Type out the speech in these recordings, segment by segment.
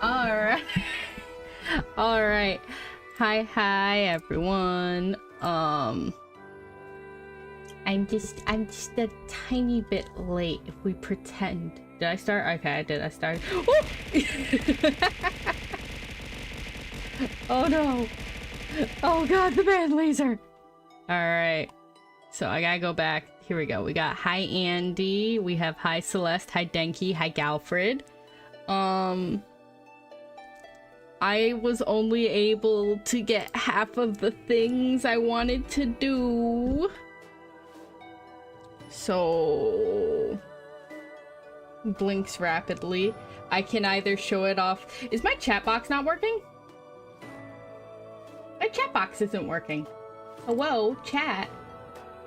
Alright. Alright. Hi everyone. I'm just a tiny bit late if we pretend. Did I start? Okay, I did. I started. Oh no. Oh god, the band laser. Alright. So I gotta go back. Here we go. We got hi Andy. We have hi Celeste. Hi Denki. Hi Galfred. I was only able to get half of the things I wanted to do. So blinks rapidly. I can either show it off. Is my chat box not working? My chat box isn't working. Hello, chat.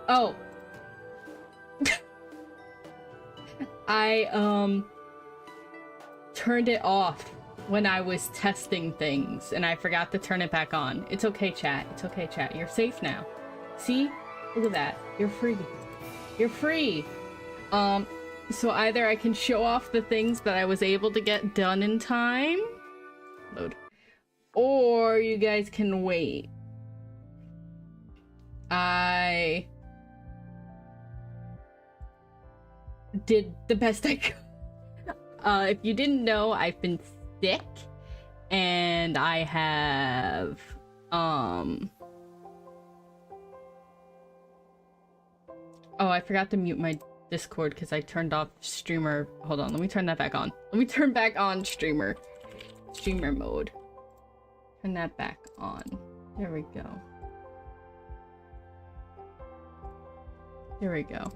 Oh. I turned it off when I was testing things and I forgot to turn it back on. It's okay, chat. It's okay, chat. You're safe now. See? Look at that. You're free. You're free. So either I can show off the things that I was able to get done in time. Load. Or you guys can wait. I did the best I could. If you didn't know, I've been sick and I have oh, I forgot to mute my Discord because I turned off streamer. Hold on, let me turn that back on. Let me turn back on streamer mode. Turn that back on. There we go. There we go.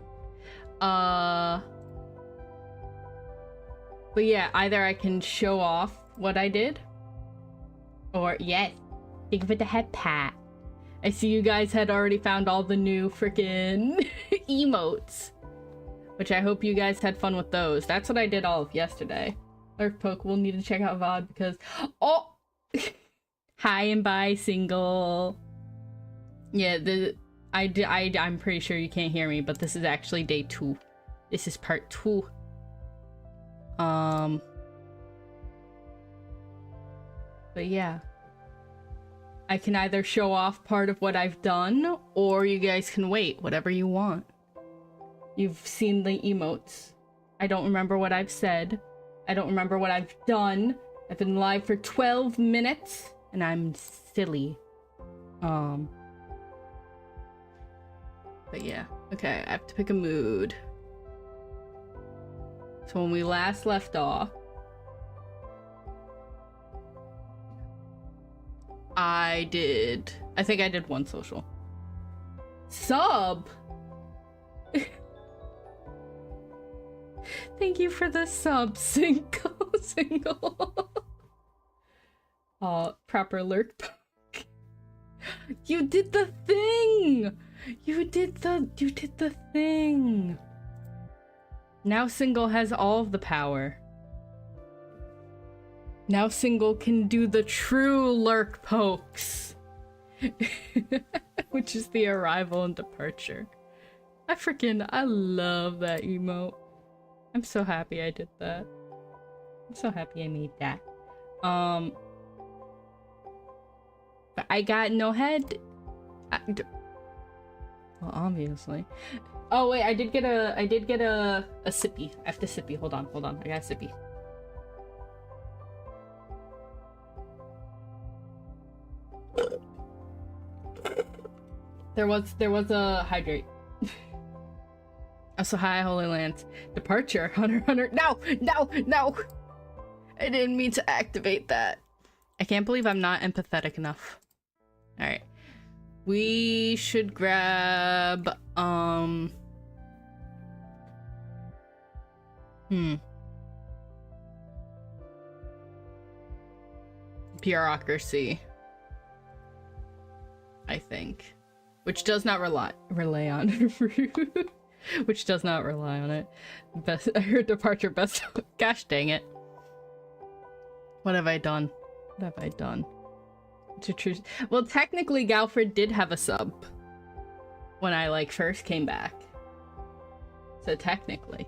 But yeah, either I can show off what I did, or yes, thank you for the head pat. I see you guys had already found all the new freaking emotes, which I hope you guys had fun with those. That's what I did all of yesterday. Lurk Poke will need to check out VOD because oh, hi and bye single. Yeah, I'm pretty sure you can't hear me, but this is actually day 2. This is part 2. But yeah, I can either show off part of what I've done, or you guys can wait, whatever you want. You've seen the emotes. I don't remember what I've said. I don't remember what I've done. I've been live for 12 minutes, and I'm silly. But yeah, okay, I have to pick a mood. So when we last left off, I think I did 1 social. Sub! Thank you for the sub, single. Proper lurk. You did the thing! You did the thing! Now Single has all of the power. Now Single can do the true lurk pokes. Which is the arrival and departure. I love that emote. I'm so happy I did that. I'm so happy I made that. But I got no head. Well, obviously. Oh wait, I did get a sippy. I have to sippy. Hold on. I got a sippy. There was a hydrate. Also, hi, Holy Lance. Departure, Hunter. No! I didn't mean to activate that. I can't believe I'm not empathetic enough. Alright. We should grab, bureaucracy, I think. Which does not rely on which does not rely on it. Best I heard departure best. Gosh dang it. What have I done? To choose. Well, technically Galfred did have a sub when I like first came back. So technically.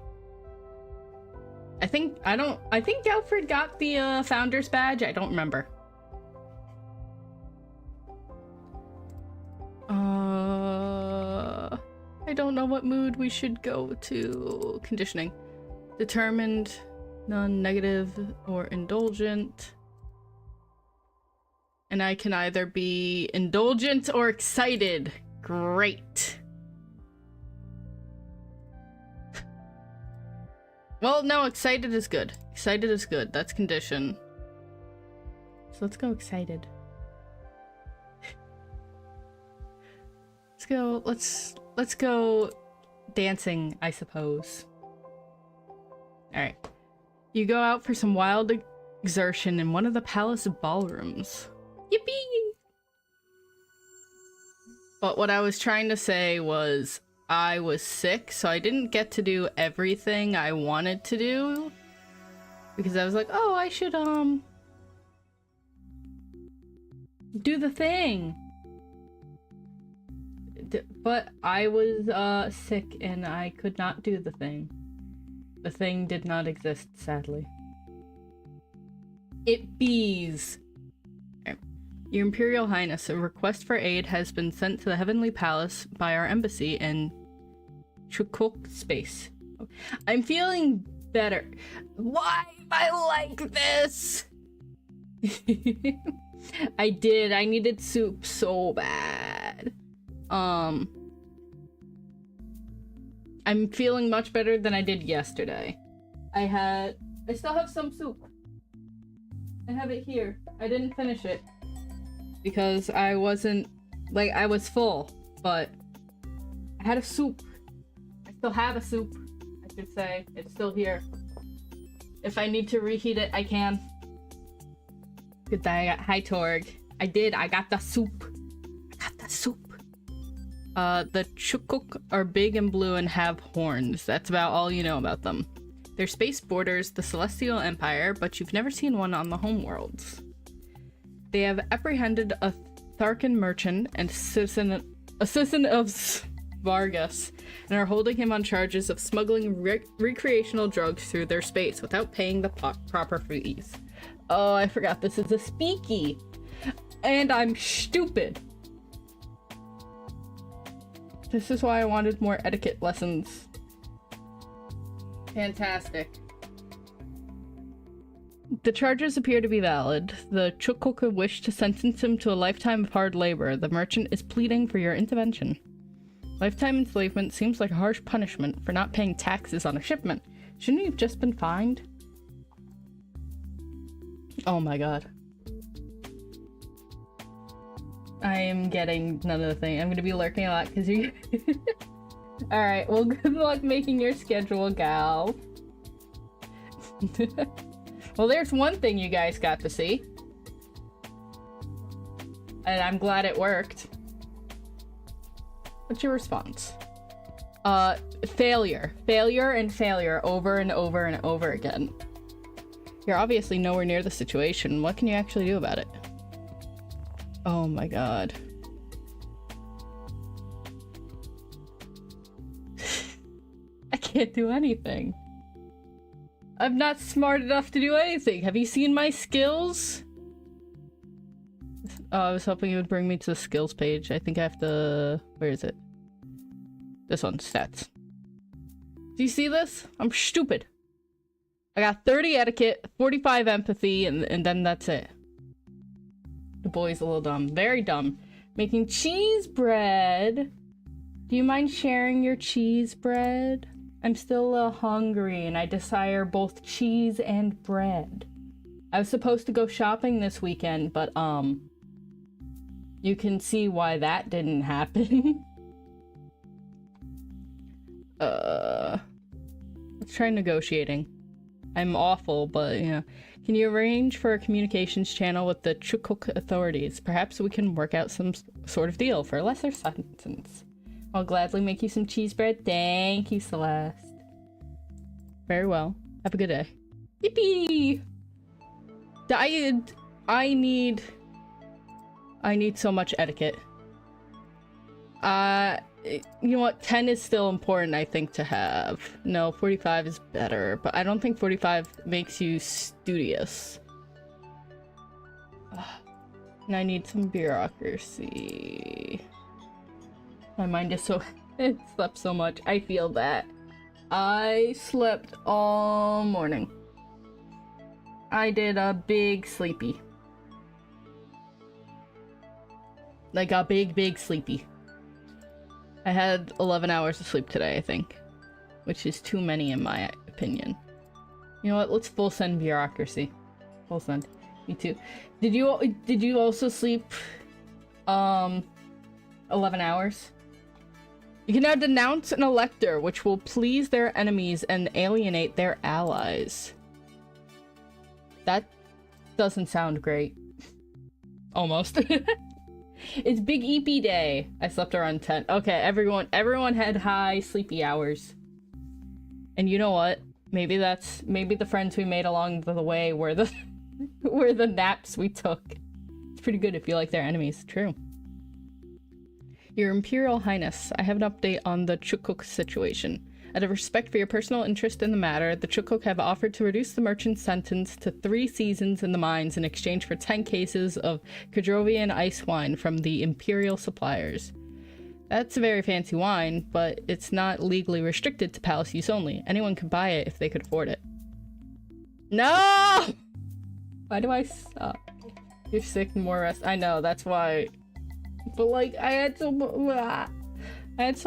I think Alfred got the founder's badge. I don't remember. I don't know what mood we should go to. Conditioning. Determined, non-negative, or indulgent. And I can either be indulgent or excited. Great. Well, no, excited is good. Excited is good. That's condition. So let's go excited. Let's go dancing, I suppose. Alright. You go out for some wild exertion in one of the palace ballrooms. Yippee! But what I was trying to say was I was sick, so I didn't get to do everything I wanted to do. Because I was like, oh, I should, do the thing. But I was, sick and I could not do the thing. The thing did not exist, sadly. It bees. Your Imperial Highness, a request for aid has been sent to the Heavenly Palace by our embassy in Chukuk space. I'm feeling better. Why am I like this? I needed soup so bad. I'm feeling much better than I did yesterday. I still have some soup. I have it here. I didn't finish it. Because I wasn't, like, I was full, but I had a soup. I still have a soup, I should say. It's still here. If I need to reheat it, I can. Good thing I got high Torg. I got the soup. The Chukuk are big and blue and have horns. That's about all you know about them. Their space borders the Celestial Empire, but you've never seen one on the homeworlds. They have apprehended a Tharkan merchant and citizen of Vargas, and are holding him on charges of smuggling recreational drugs through their space without paying the proper fees. Oh, I forgot this is a speaky. And I'm stupid. This is why I wanted more etiquette lessons. Fantastic. The charges appear to be valid. The Chukuk wish to sentence him to a lifetime of hard labor. The merchant is pleading for your intervention. Lifetime enslavement seems like a harsh punishment for not paying taxes on a shipment. Shouldn't he have just been fined? Oh my god. I am getting none of the thing. I'm gonna be lurking a lot because you... Alright, well, good luck making your schedule, gal. Well, there's one thing you guys got to see. And I'm glad it worked. What's your response? Failure. Failure and failure over and over and over again. You're obviously nowhere near the situation. What can you actually do about it? Oh my god. I can't do anything. I'm not smart enough to do anything. Have you seen my skills? Oh, I was hoping it would bring me to the skills page. I think I have to... Where is it? This one, stats. Do you see this? I'm stupid. I got 30 etiquette, 45 empathy, and then that's it. The boy's a little dumb. Very dumb. Making cheese bread. Do you mind sharing your cheese bread? I'm still a little hungry and I desire both cheese and bread. I was supposed to go shopping this weekend, but you can see why that didn't happen. Let's try negotiating. I'm awful, but you know. Can you arrange for a communications channel with the Chukuk authorities? Perhaps we can work out some sort of deal for a lesser sentence. I'll gladly make you some cheese bread. Thank you, Celeste. Very well. Have a good day. Yippee! I need so much etiquette. you know what? 10 is still important, I think, to have. No, 45 is better, but I don't think 45 makes you studious. And I need some bureaucracy. My mind is so... It slept so much. I feel that. I slept all morning. I did a big sleepy. Like a big sleepy. I had 11 hours of sleep today, I think. Which is too many in my opinion. You know what? Let's full send bureaucracy. Full send. Me too. Did you also sleep 11 hours? You can now denounce an elector, which will please their enemies and alienate their allies. That doesn't sound great. Almost. It's Big EP Day. I slept around 10. Okay, everyone had high sleepy hours. And you know what? Maybe the friends we made along the way were the were the naps we took. It's pretty good if you like their enemies. True. Your Imperial Highness, I have an update on the Chukuk situation. Out of respect for your personal interest in the matter, the Chukuk have offered to reduce the merchant's sentence to 3 seasons in the mines in exchange for 10 cases of Kadrovian ice wine from the Imperial suppliers. That's a very fancy wine, but it's not legally restricted to palace use only. Anyone could buy it if they could afford it. No! Why do I suck? You're sick and more rest. I know, that's why. But like, I had so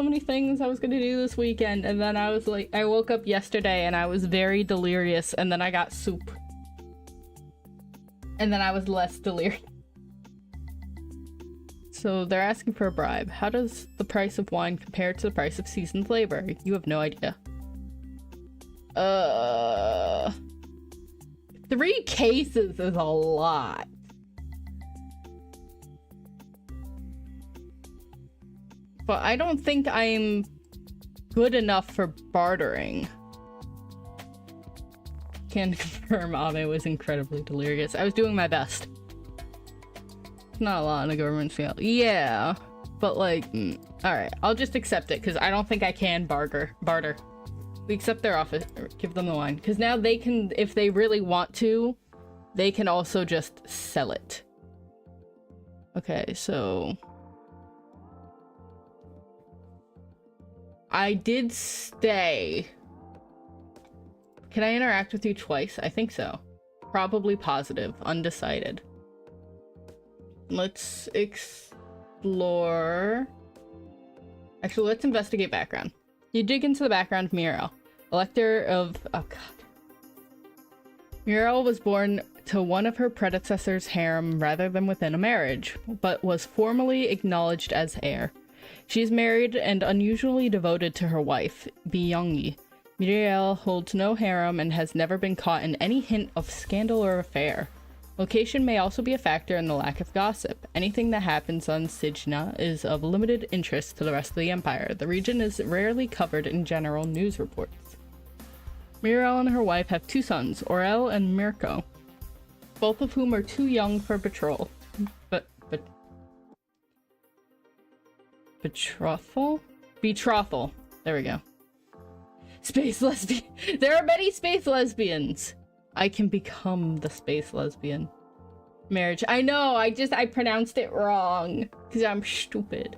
many things I was gonna do this weekend, and then I was like, I woke up yesterday and I was very delirious, and then I got soup. And then I was less delirious. So they're asking for a bribe. How does the price of wine compare to the price of seasoned labor? You have no idea. 3 cases is a lot. But I don't think I'm good enough for bartering. Can confirm Ame was incredibly delirious. I was doing my best. It's not a lot on a government scale. Yeah, but like, alright, I'll just accept it because I don't think I can barter. We accept their offer, give them the wine. Because now they can, if they really want to, they can also just sell it. Okay, so... I did stay. Can I interact with you twice? I think so. Probably positive. Undecided. Let's explore... Actually, let's investigate background. You dig into the background of Muriel. Elector of... Oh, God. Muriel was born to one of her predecessors' harem rather than within a marriage, but was formally acknowledged as heir. She is married and unusually devoted to her wife, Byongyi. Muriel holds no harem and has never been caught in any hint of scandal or affair. Location may also be a factor in the lack of gossip. Anything that happens on Sijna is of limited interest to the rest of the empire. The region is rarely covered in general news reports. Muriel and her wife have 2 sons, Aurel and Mirko, both of whom are too young for betrothal. Betrothal. There we go. Space lesbian. There are many space lesbians. I can become the space lesbian. Marriage. I know, I pronounced it wrong. Because I'm stupid.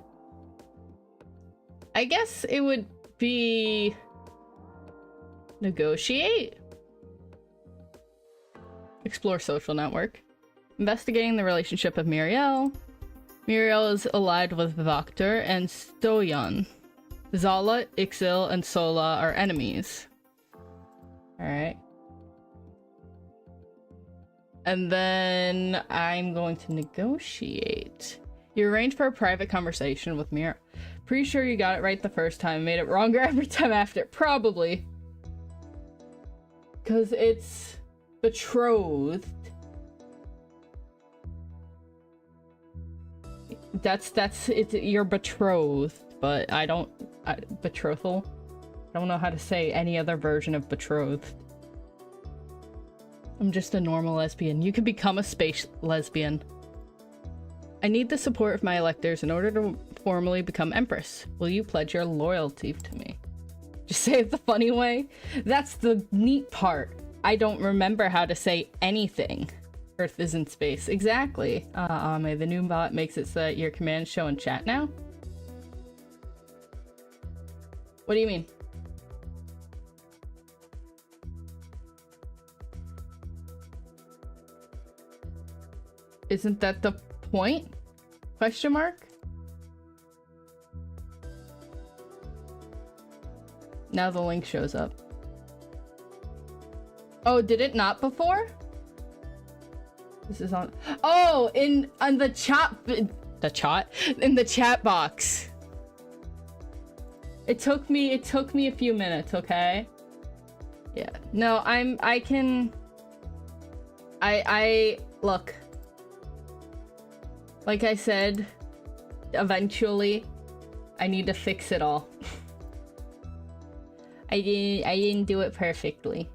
I guess it would be... Negotiate? Explore social network. Investigating the relationship of Muriel. Muriel is allied with Vakter and Stoyan. Zala, Ixil, and Sola are enemies. Alright. And then I'm going to negotiate. You arrange for a private conversation with Muriel. Pretty sure you got it right the first time. Made it wronger every time after. Probably. Because it's betrothed. You're betrothed, but betrothal? I don't know how to say any other version of betrothed. I'm just a normal lesbian. You can become a space lesbian. I need the support of my electors in order to formally become Empress. Will you pledge your loyalty to me? Just say it the funny way? That's the neat part. I don't remember how to say anything. Earth is in space. Exactly. Ame, the new bot makes it so that your commands show in chat now? What do you mean? Isn't that the point? Question mark? Now the link shows up. Oh, did it not before? This is on. Oh, on the chat. In the chat box. It took me a few minutes, okay? Yeah. No, look. Like I said, eventually I need to fix it all. I didn't do it perfectly.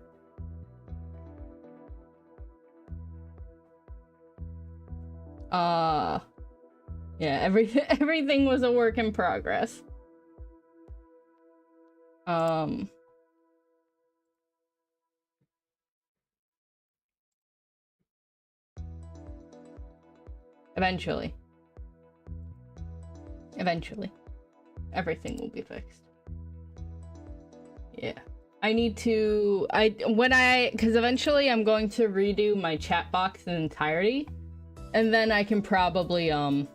Yeah, everything was a work in progress. Eventually. Eventually. Everything will be fixed. Yeah. I need to, because eventually I'm going to redo my chat box in entirety. And then I can probably, then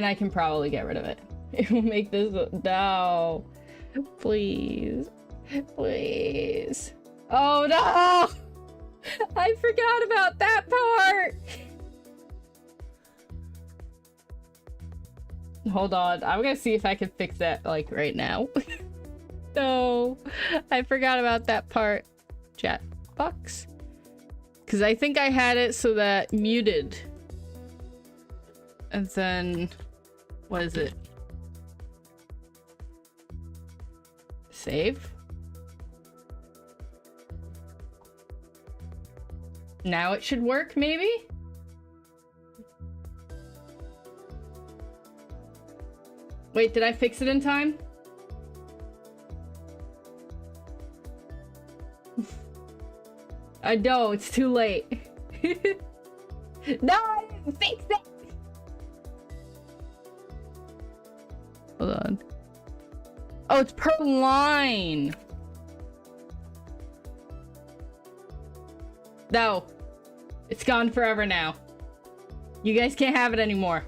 I can probably get rid of it. It will make this, no. Please. Please. Oh no! I forgot about that part! Hold on, I'm gonna see if I can fix that, like, right now. No, I forgot about that part. Chat box. Because I think I had it so that muted. And then, what is it? Save? Now it should work, maybe? Wait, did I fix it in time? I know, it's too late. No, I didn't fix it! Hold on. Oh, it's per line! No. It's gone forever now. You guys can't have it anymore.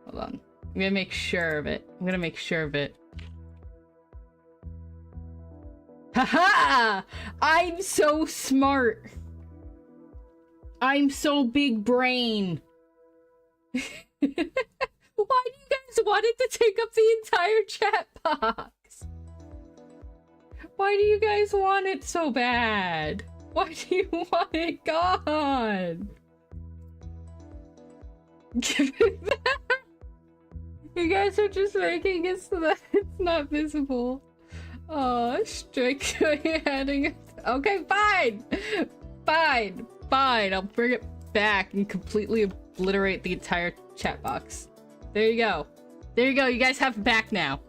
Hold on. I'm gonna make sure of it. I'm gonna make sure of it. Haha! I'm so smart. I'm so big brain. Why do you guys want it to take up the entire chat box? Why do you guys want it so bad? Why do you want it gone? Give it back. You guys are just making it so that it's not visible. Oh, strike adding it. Okay, fine. Fine. Fine. I'll bring it back and completely obliterate the entire chat box. There you go. There you go. You guys have it back now.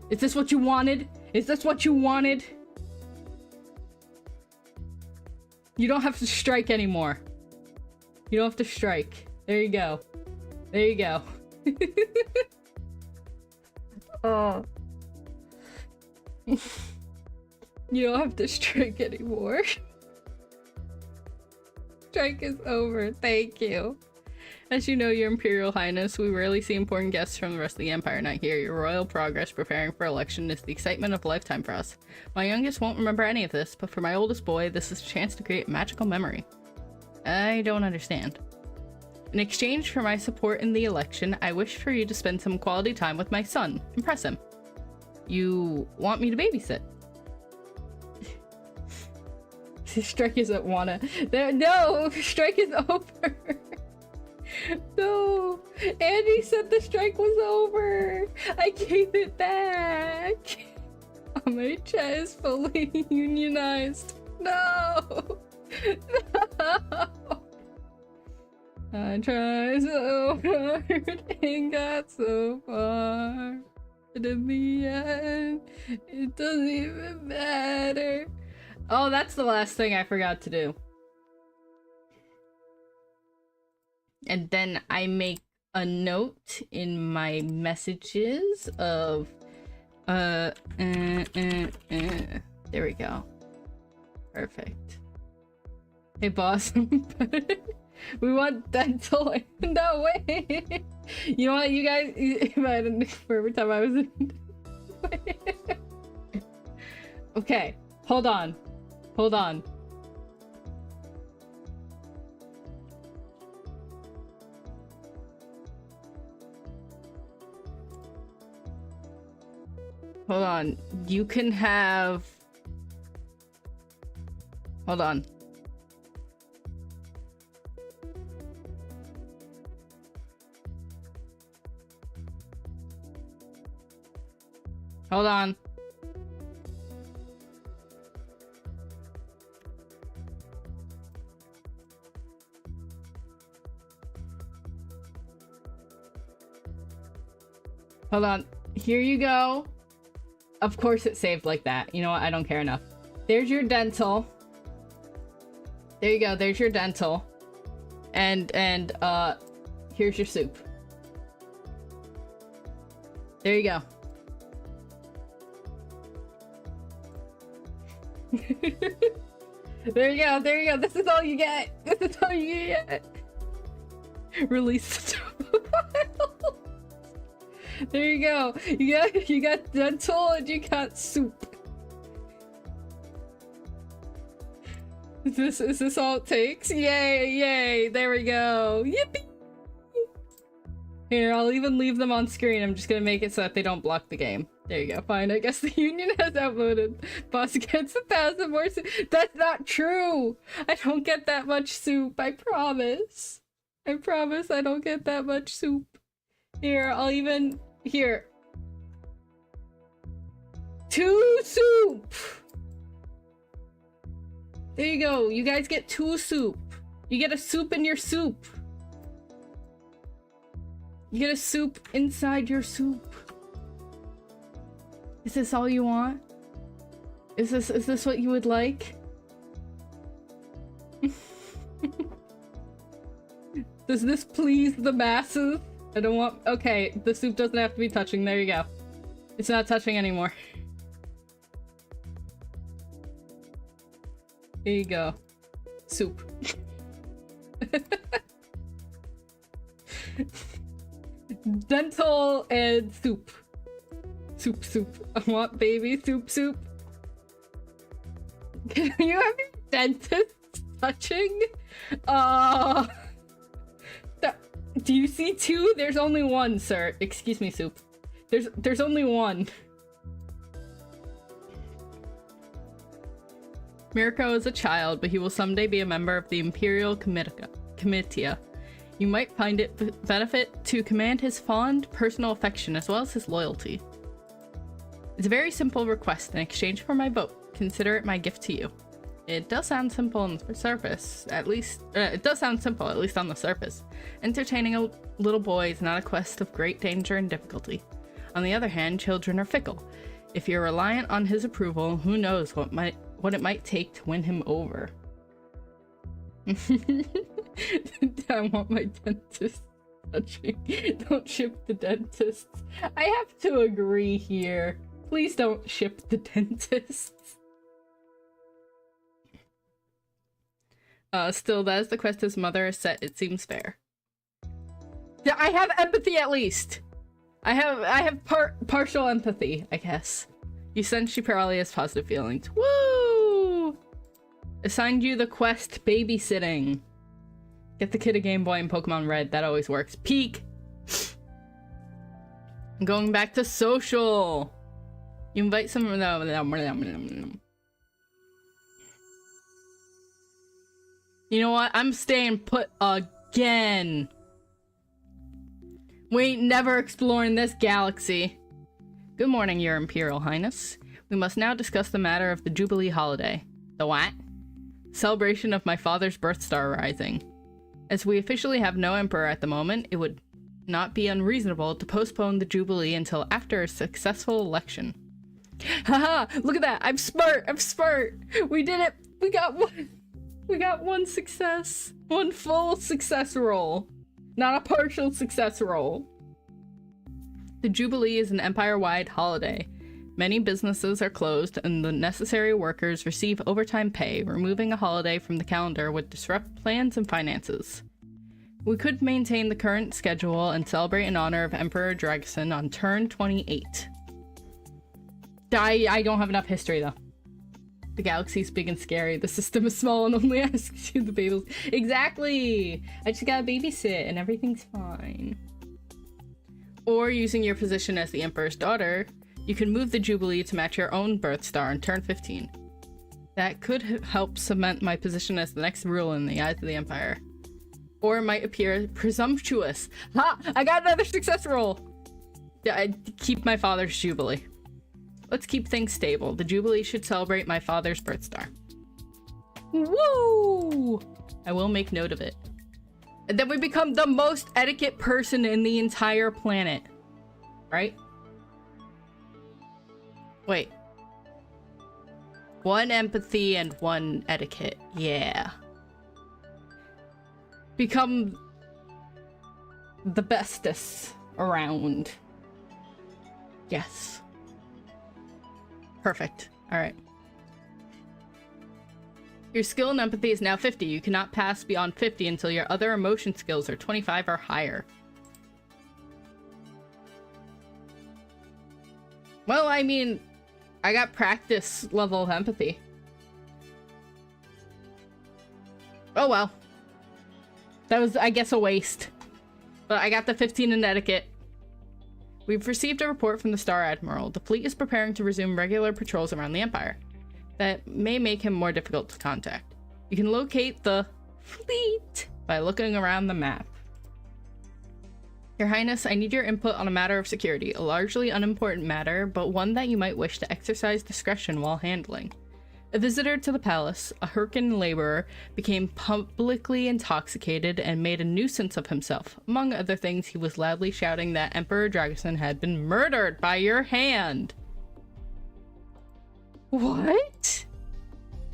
Is this what you wanted? Is this what you wanted? You don't have to strike anymore. You don't have to strike. There you go. There you go. Oh. You don't have to strike anymore. Strike is over. Thank you. As you know, Your Imperial Highness, we rarely see important guests from the rest of the Empire not here. Your royal progress preparing for election is the excitement of a lifetime for us. My youngest won't remember any of this, but for my oldest boy, this is a chance to create a magical memory. I don't understand. In exchange for my support in the election, I wish for you to spend some quality time with my son. Impress him. You want me to babysit? Strike isn't wanna. There, no! Strike is over! No! Andy said the strike was over! I gave it back! My chat is fully unionized. No! I tried so hard and got so far. But in the end, it doesn't even matter. Oh, that's the last thing I forgot to do. And then I make a note in my messages of there we go. Perfect. Hey boss. We want dental. No way. You know what, you guys, for every time I was in okay, hold on. Hold on. Hold on. You can have... Hold on. Hold on. Hold on. Here you go. Of course it saved like that. You know what? I don't care enough. There's your dental. There you go. There's your dental. And here's your soup. There you go. There you go. There you go. This is all you get. This is all you get. Release the file. There you go. You got dental and you got soup. Is this all it takes? Yay, yay. There we go. Yippee. Here, I'll even leave them on screen. I'm just gonna make it so that they don't block the game. There you go. Fine. I guess the union has outvoted. Boss gets 1,000 more soup. That's not true. I don't get that much soup. I promise. I promise I don't get that much soup. Here, I'll even... Here. 2 soup! There you go. You guys get 2 soup. You get a soup in your soup. You get a soup inside your soup. Is this all you want? Is this what you would like? Does this please the masses? I don't want... Okay, the soup doesn't have to be touching. There you go. It's not touching anymore. Here you go. Soup. Dental and soup. Soup, soup. I want baby soup, soup. Can you have your dentist touching? Do you see 2? There's only 1, sir. Excuse me, soup. There's only 1. Mirko is a child, but he will someday be a member of the Imperial Comitia. You might find it benefit to command his fond personal affection as well as his loyalty. It's a very simple request in exchange for my vote. Consider it my gift to you. It does sound simple on the surface, at least. It does sound simple, at least on the surface. Entertaining a little boy is not a quest of great danger and difficulty. On the other hand, children are fickle. If you're reliant on his approval, who knows what it might take to win him over. I want my dentist touching. Don't ship the dentists. I have to agree here. Please don't ship the dentists. Still, that is the quest his mother has set. It seems fair. Yeah, I have empathy at least. I have partial empathy, I guess. You sense she probably has positive feelings. Woo! Assigned you the quest babysitting. Get the kid a Game Boy and Pokemon Red. That always works. Peak! I'm going back to social. You invite someone... You know what? I'm staying put again. We ain't never exploring this galaxy. Good morning, Your Imperial Highness. We must now discuss the matter of the Jubilee holiday. The what? celebration of my father's birth star rising. As we officially have no emperor at the moment, it would not be unreasonable to postpone the Jubilee until after a successful election. Haha, look at that! I'm smart! I'm smart! We did it! We got one success! One full success roll! Not a partial success roll. The Jubilee is an empire-wide holiday. Many businesses are closed and the necessary workers receive overtime pay. Removing a holiday from the calendar would disrupt plans and finances. We could maintain the current schedule and celebrate in honor of Emperor Dragusin on turn 28. I don't have enough history though. The galaxy is big and scary. The system is small and only asks you the babies. Exactly! I just gotta babysit and everything's fine. Or using your position as the Emperor's daughter, you can move the Jubilee to match your own birth star on turn 15. That could help cement my position as the next ruler in the eyes of the Empire. Or it might appear presumptuous. Ha! I got another success roll! I keep my father's Jubilee. Let's keep things stable. The Jubilee should celebrate my father's birth star. Woo! I will make note of it. And then we become the most etiquette person in the entire planet. Right? Wait. 1 empathy and 1 etiquette. Yeah. Become the bestest around. Yes. Perfect. Alright. Your skill in empathy is now 50. You cannot pass beyond 50 until your other emotion skills are 25 or higher. Well, I mean, I got practice level of empathy. Oh well. That was, I guess, a waste. But I got the 15 in etiquette. We've received a report from the Star Admiral. The fleet is preparing to resume regular patrols around the Empire. That may make him more difficult to contact. You can locate the fleet by looking around the map. Your Highness, I need your input on a matter of security. A largely unimportant matter, but one that you might wish to exercise discretion while handling. A visitor to the palace, a Hyrcan laborer, became publicly intoxicated and made a nuisance of himself. Among other things, he was loudly shouting that Emperor Dragusin had been murdered by your hand. What?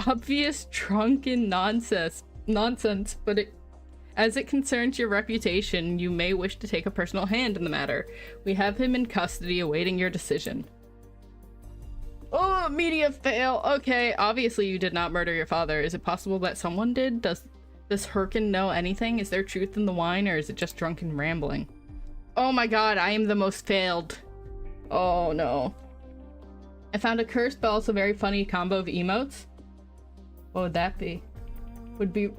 Obvious drunken nonsense, but as it concerns your reputation, you may wish to take a personal hand in the matter. We have him in custody awaiting your decision. Oh, media fail. Okay, obviously you did not murder your father. Is it possible that someone did? Does this Hyrcan know anything? Is there truth in the wine, or is it just drunken rambling? Oh my god, I am the most failed. Oh no. I found a cursed but also very funny combo of emotes. What would that be? Would be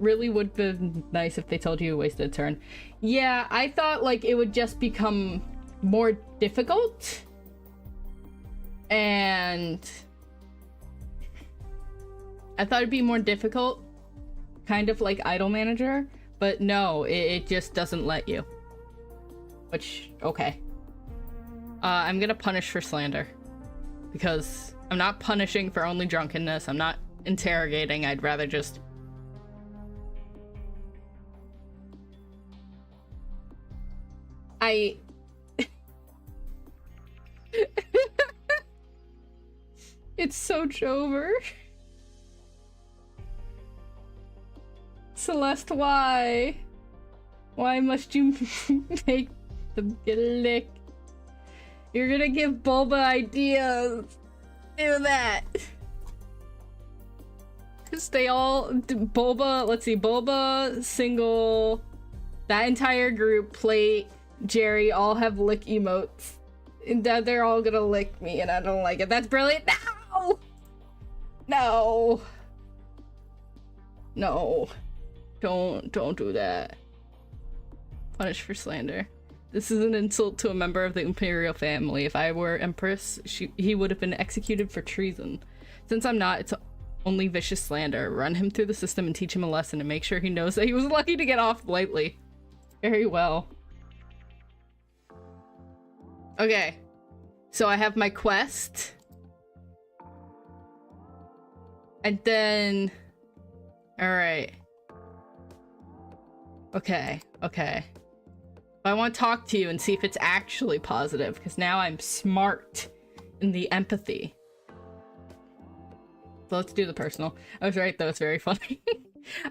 nice if they told you you wasted a turn. Yeah, I thought like it would just become more difficult. And I thought it'd be more difficult, kind of like Idol Manager, but no, it just doesn't let you. Which, okay. I'm gonna punish for slander. Because I'm not punishing for only drunkenness, I'm not interrogating, I'd rather just... It's so Jover. Celeste, why? Why must you make them get licked? You're gonna give Bulba ideas. Do that. Cause they all, Bulba, let's see, Bulba, Single, that entire group, Plate, Jerry, all have lick emotes. And they're all gonna lick me and I don't like it. That's brilliant. No! No. No. Don't do that. Punish for slander. This is an insult to a member of the Imperial family. If I were Empress, he would have been executed for treason. Since I'm not, it's only vicious slander. Run him through the system and teach him a lesson and make sure he knows that he was lucky to get off lightly. Very well. Okay. So I have my quest. And then Alright. Okay, okay. But I want to talk to you and see if it's actually positive, because now I'm smart in the empathy. So let's do the personal. I was right, though. It's very funny.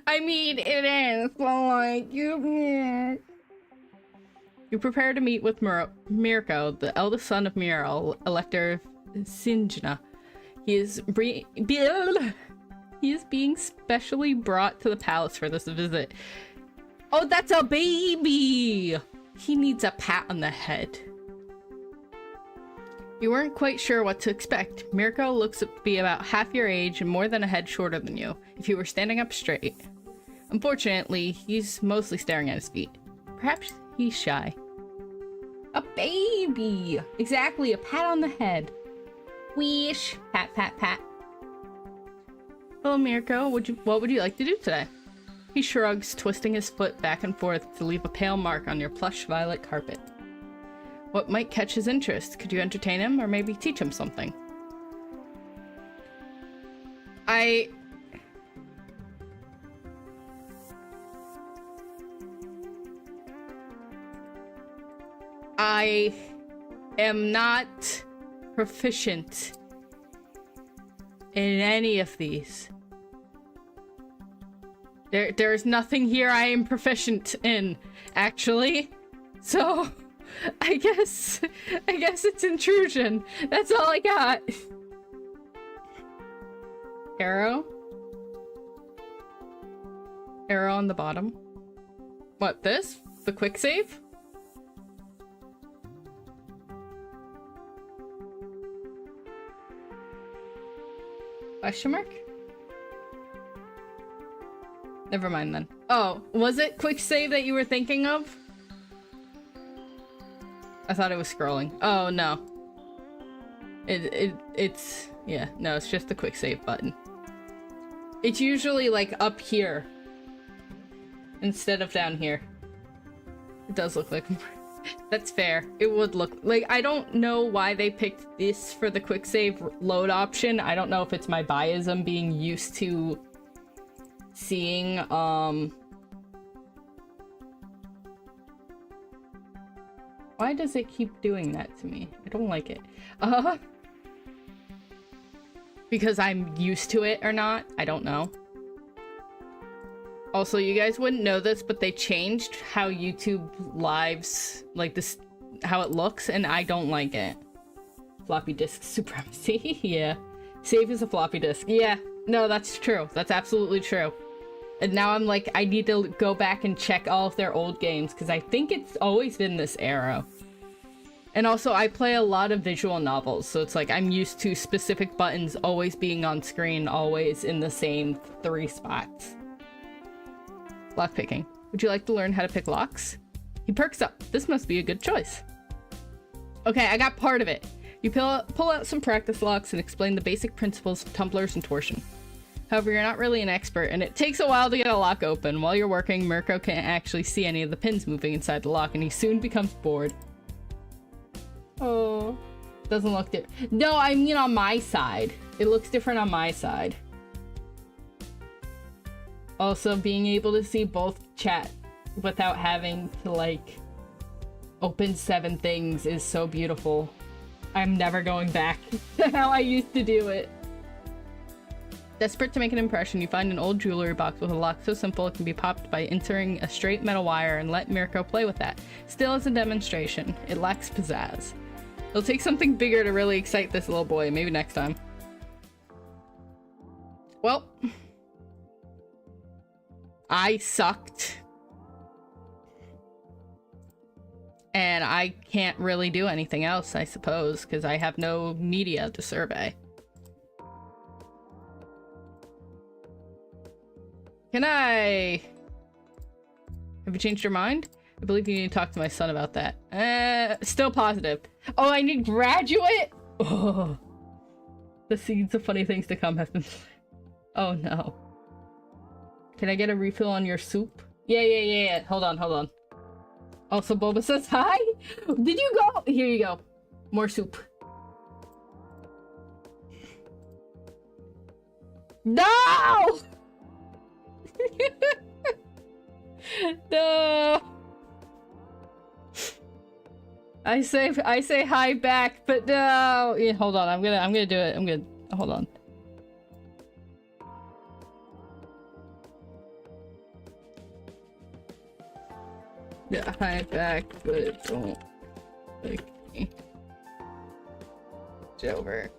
I mean, it is, but like, you prepare to meet with Mirko, the eldest son of Muriel, Elector of Sinjna. He is being specially brought to the palace for this visit. Oh, that's a baby! He needs a pat on the head. You weren't quite sure what to expect. Mirko looks to be about half your age and more than a head shorter than you, if he were standing up straight. Unfortunately, he's mostly staring at his feet. Perhaps he's shy. A baby! Exactly, a pat on the head. Wheesh! Pat, pat, pat. Hello, Mirko. What would you like to do today? He shrugs, twisting his foot back and forth to leave a pale mark on your plush violet carpet. What might catch his interest? Could you entertain him or maybe teach him something? I am not proficient in any of these. There's nothing here I am proficient in, actually. So, I guess it's intrusion. That's all I got. Arrow? Arrow on the bottom. What, this? The quick save? Question mark? Never mind then. Oh, was it quick save that you were thinking of? I thought it was scrolling. Oh, no. It's... Yeah, no, it's just the quick save button. It's usually, like, up here. Instead of down here. It does look like... That's fair. It would look... Like, I don't know why they picked this for the quick save load option. I don't know if it's my biasm being used to seeing, Why does it keep doing that to me? I don't like it. Because I'm used to it or not? I don't know. Also, you guys wouldn't know this, but they changed how YouTube lives, like this, how it looks, and I don't like it. Floppy disk supremacy. Yeah. Save as a floppy disk. Yeah. No, that's true. That's absolutely true. And now I'm like, I need to go back and check all of their old games, because I think it's always been this arrow. And also, I play a lot of visual novels, so it's like I'm used to specific buttons always being on screen, always in the same 3 spots. Lockpicking. Would you like to learn how to pick locks? He perks up. This must be a good choice. Okay, I got part of it. You pull out some practice locks and explain the basic principles of tumblers and torsion. However, you're not really an expert, and it takes a while to get a lock open. While you're working, Mirko can't actually see any of the pins moving inside the lock, and he soon becomes bored. Oh. Doesn't look different. No, I mean on my side. It looks different on my side. Also, being able to see both chat without having to, like, open 7 things is so beautiful. I'm never going back to how I used to do it. Desperate to make an impression, you find an old jewelry box with a lock so simple it can be popped by inserting a straight metal wire and let Mirko play with that. Still as a demonstration, it lacks pizzazz. It'll take something bigger to really excite this little boy, maybe next time. Well, I sucked. And I can't really do anything else, I suppose, because I have no media to survey. Can I... Have you changed your mind? I believe you need to talk to my son about that. Still positive. Oh, I need graduate? Oh. The seeds of funny things to come have been... Oh, no. Can I get a refill on your soup? Yeah. Hold on. Also, Boba says hi? Did you go? Here you go. More soup. No! No. I say hi back, but no. Yeah, hold on. I'm gonna do it. I'm gonna hold on. Yeah, hi back, but don't like me. It's over.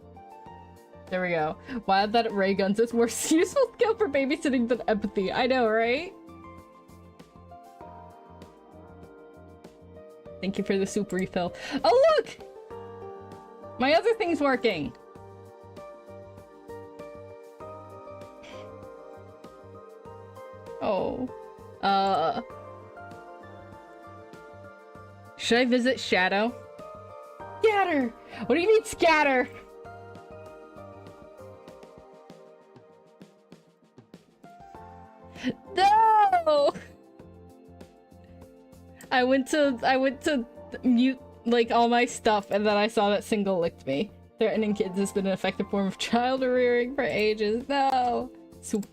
There we go. Wow, that ray guns is more useful skill for babysitting than empathy. I know, right? Thank you for the soup refill. Oh, look! My other thing's working. Oh. Should I visit Shadow? Scatter! What do you mean scatter? No! I went to mute like all my stuff and then I saw that Single licked me. Threatening kids has been an effective form of child rearing for ages. No! Soup.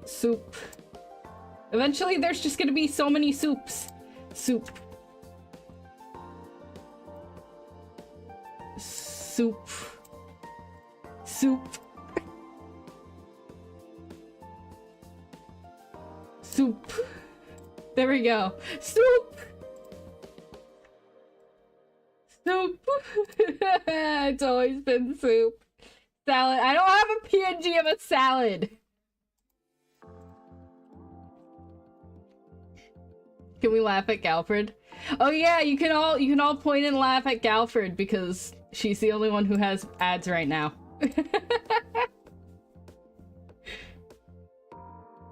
Soup. Eventually there's just gonna be so many soups. Soup. Soup. Soup. Soup. There we go. Soup! Soup! It's always been soup. Salad. I don't have a PNG of a salad. Can we laugh at Galfred? Oh yeah, you can all point and laugh at Galfred because she's the only one who has ads right now.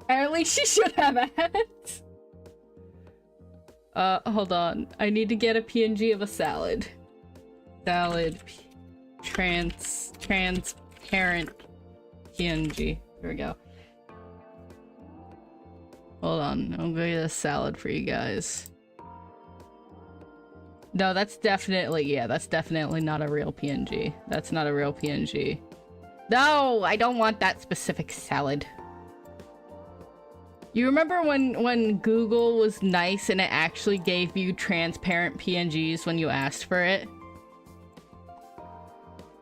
Or at least she should have ads. Hold on. I need to get a PNG of a salad. Salad. Transparent PNG. Here we go. Hold on. I'm gonna get a salad for you guys. No, that's definitely, yeah, that's definitely not a real PNG. That's not a real PNG. No, I don't want that specific salad. You remember when Google was nice and it actually gave you transparent PNGs when you asked for it?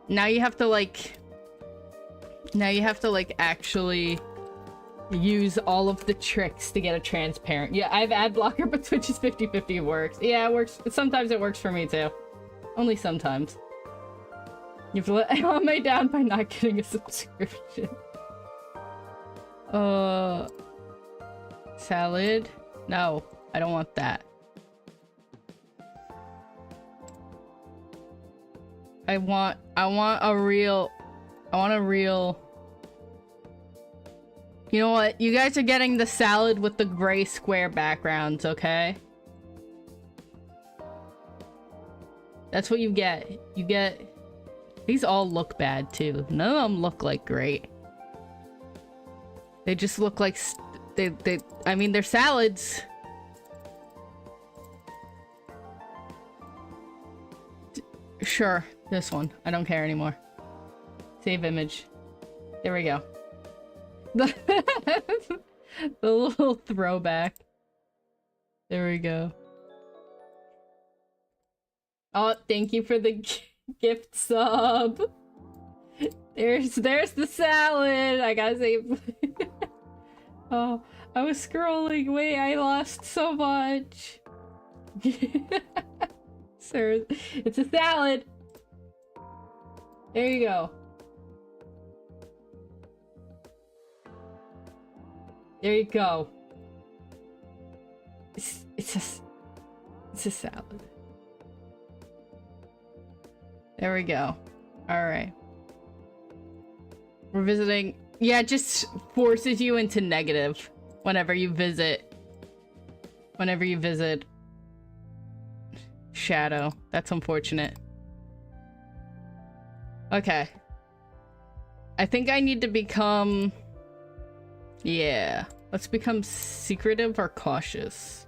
Now you have to like actually use all of the tricks to get a transparent. Yeah, I have ad blocker, but Twitch's 50/50 works. Yeah, it works. Sometimes it works for me too. Only sometimes. You have to let Ame down by not getting a subscription. Salad? No, I don't want that. I want a real... You know what? You guys are getting the salad with the gray square backgrounds, okay? That's what you get. You get... These all look bad, too. None of them look like great. They just look like... I mean, they're salads. Sure, this one. I don't care anymore. Save image. There we go. The little throwback. There we go. Oh, thank you for the gift sub. There's the salad. I gotta save. Oh, I was scrolling. Wait, I lost so much. Sir, it's a salad. There you go. There you go. It's a salad. There we go. All right. We're visiting. Yeah, it just forces you into negative whenever you visit. Whenever you visit Shadow. That's unfortunate. Okay. I think I need to become... Yeah. Let's become secretive or cautious.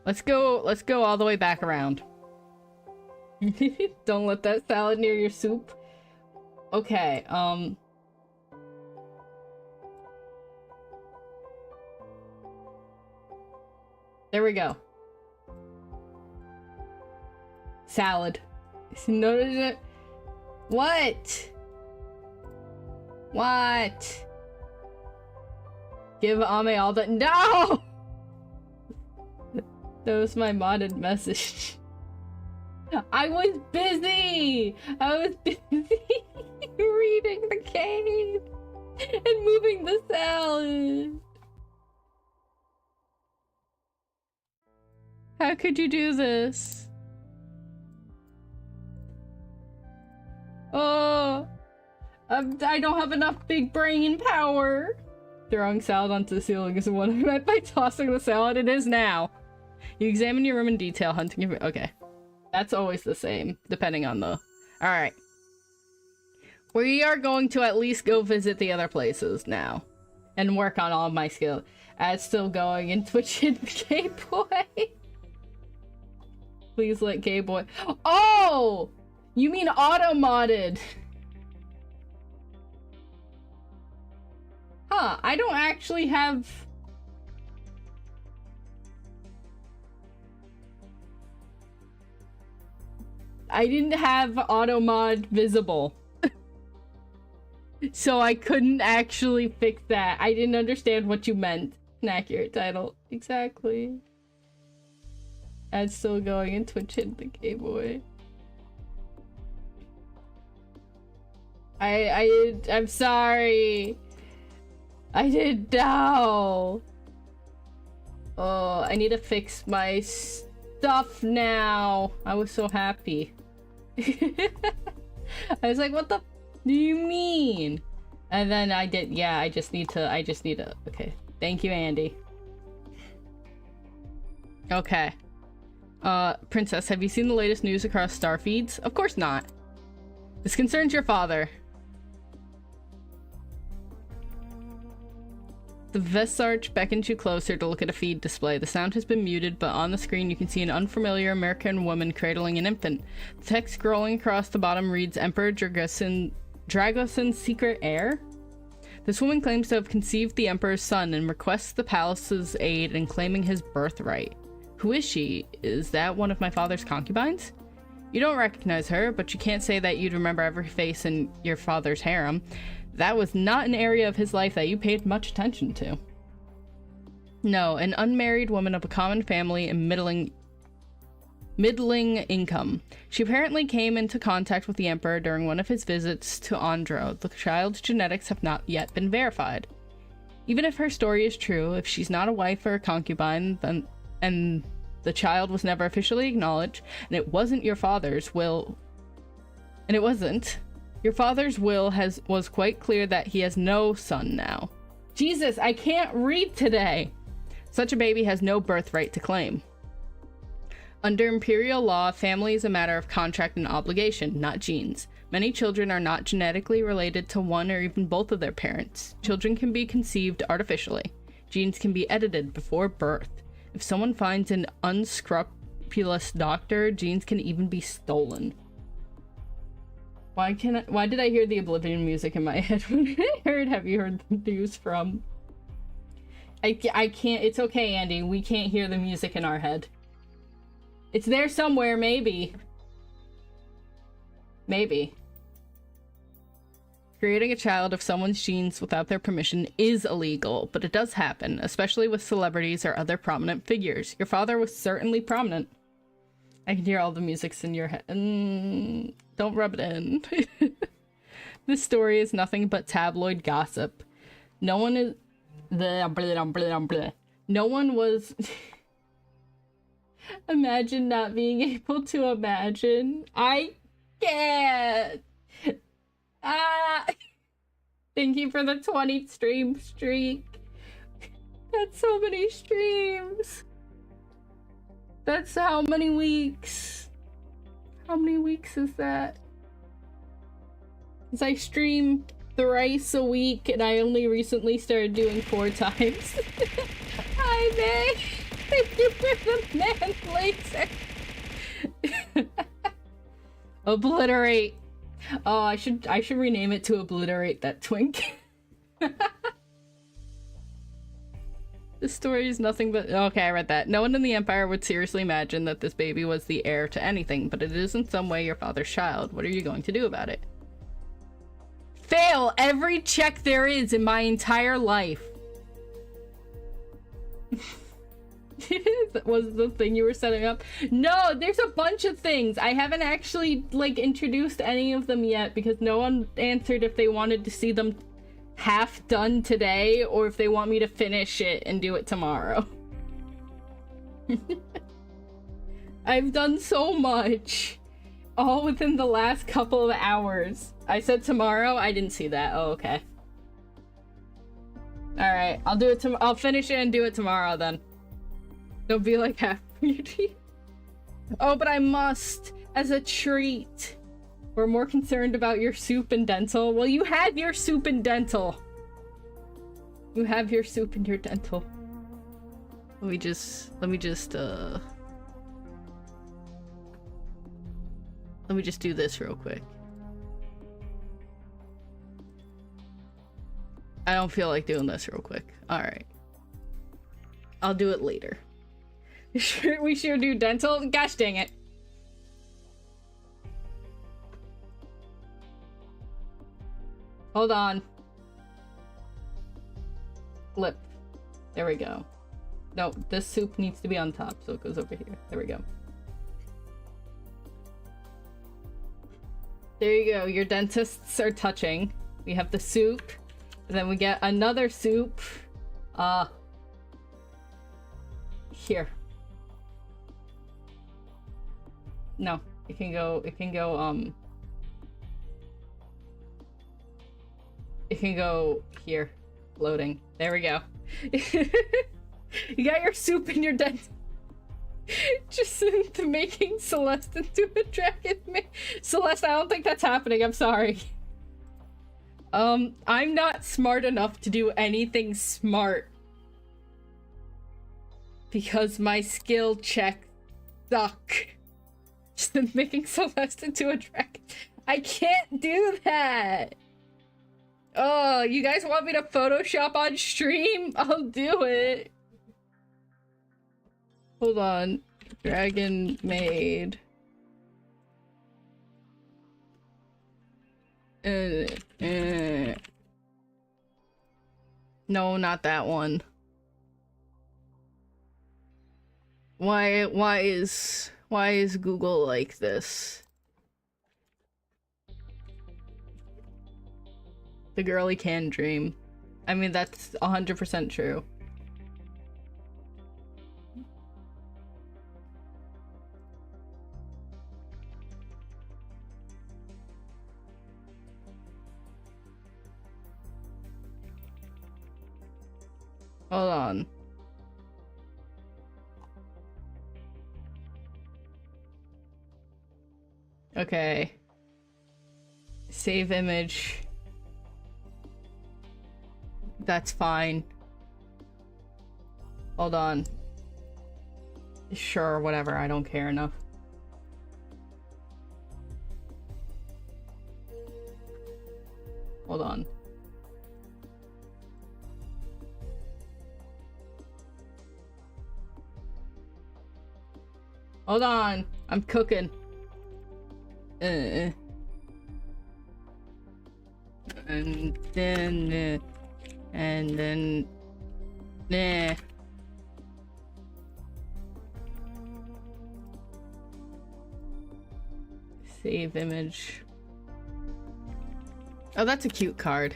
Let's go all the way back around. Don't let that salad near your soup. Okay, There we go. Salad. Notice it? What? What? Give Ame all the— No! That was my modded message. I was busy! I was busy reading the cave and moving the salad. How could you do this? Oh, I don't have enough big brain power. Throwing salad onto the ceiling is what I meant by tossing the salad. It is now. You examine your room in detail, hunting your— Okay. That's always the same, depending on the— Alright. We are going to at least go visit the other places now. And work on all of my skills. As still going in Twitch and Gay Boy. Please let Gay Boy— Oh! You mean auto-modded. Huh, I don't actually have— I didn't have auto mod visible. So I couldn't actually fix that. I didn't understand what you meant. An accurate title. Exactly. That's still going in Twitch and the Gay Boy. I'm sorry. I didn't know. Oh, I need to fix my stuff now. I was so happy. I was like, what the do you mean? And then I did— yeah, I just need to— okay. Thank you, Andy. Okay. Princess, have you seen the latest news across star feeds? Of course not. This concerns your father. The Vesarch beckons you closer to look at a feed display. The sound has been muted, but on the screen you can see an unfamiliar American woman cradling an infant. The text scrolling across the bottom reads, Emperor Dragosin's secret heir? This woman claims to have conceived the Emperor's son and requests the palace's aid in claiming his birthright. Who is she? Is that one of my father's concubines? You don't recognize her, but you can't say that you'd remember every face in your father's harem. That was not an area of his life that you paid much attention to. No, an unmarried woman of a common family and middling income. She apparently came into contact with the Emperor during one of his visits to Andro. The child's genetics have not yet been verified. Even if her story is true, if she's not a wife or a concubine, then and the child was never officially acknowledged, and it wasn't your father's will, and it wasn't. Your father's will was quite clear that he has no son now. Jesus, I can't read today! Such a baby has no birthright to claim. Under imperial law, family is a matter of contract and obligation, not genes. Many children are not genetically related to one or even both of their parents. Children can be conceived artificially. Genes can be edited before birth. If someone finds an unscrupulous doctor, genes can even be stolen. Why did I hear the Oblivion music in my head when I heard Have You Heard the News from? I can't— it's okay, Andy. We can't hear the music in our head. It's there somewhere, maybe. Maybe. Creating a child of someone's genes without their permission is illegal, but it does happen, especially with celebrities or other prominent figures. Your father was certainly prominent. I can hear all the music's in your head. Don't rub it in. This story is nothing but tabloid gossip. No one is— No one was— Imagine not being able to imagine. I can't. Thank you for the 20 stream streak. That's so many streams. That's how many weeks? How many weeks is that? Because I stream thrice a week and I only recently started doing 4 times. Hi, May. Thank you for the man laser. Obliterate. Oh, I should rename it to Obliterate That Twink. This story is nothing but... Okay, I read that. No one in the Empire would seriously imagine that this baby was the heir to anything, but it is in some way your father's child. What are you going to do about it? Fail every check there is in my entire life. That was the thing you were setting up? No, there's a bunch of things. I haven't actually, like, introduced any of them yet because no one answered if they wanted to see them half done today or if they want me to finish it and do it tomorrow. I've done so much. All within the last couple of hours. I said tomorrow? I didn't see that. Oh, okay. Alright, I'll do it I'll finish it and do it tomorrow then. Don't be like half beauty. Oh, but I must, as a treat. We're more concerned about your soup and dental. Well, you have your soup and dental. You have your soup and your dental. Let me just do this real quick. I don't feel like doing this real quick. Alright. I'll do it later. We should do dental? Gosh dang it. Hold on. Flip. There we go. No, this soup needs to be on top, so it goes over here. There we go. There you go. Your dentists are touching. We have the soup. And then we get another soup. Here. No, it can go, it can go here. Loading. There we go. You got your soup in your dent. Just into making Celeste into a dragon. Celeste, I don't think that's happening. I'm sorry. I'm not smart enough to do anything smart. Because my skill check suck. Just in making Celeste into a dragon. I can't do that. Oh, you guys want me to Photoshop on stream? I'll do it. Hold on. Dragon made. No, not that one. Why is Google like this? The girly can dream. I mean, that's 100% true. Hold on. Okay. Save image. That's fine. Hold on. Sure, whatever. I don't care enough. Hold on. Hold on. I'm cooking. And then nah. Save image. Oh, that's a cute card.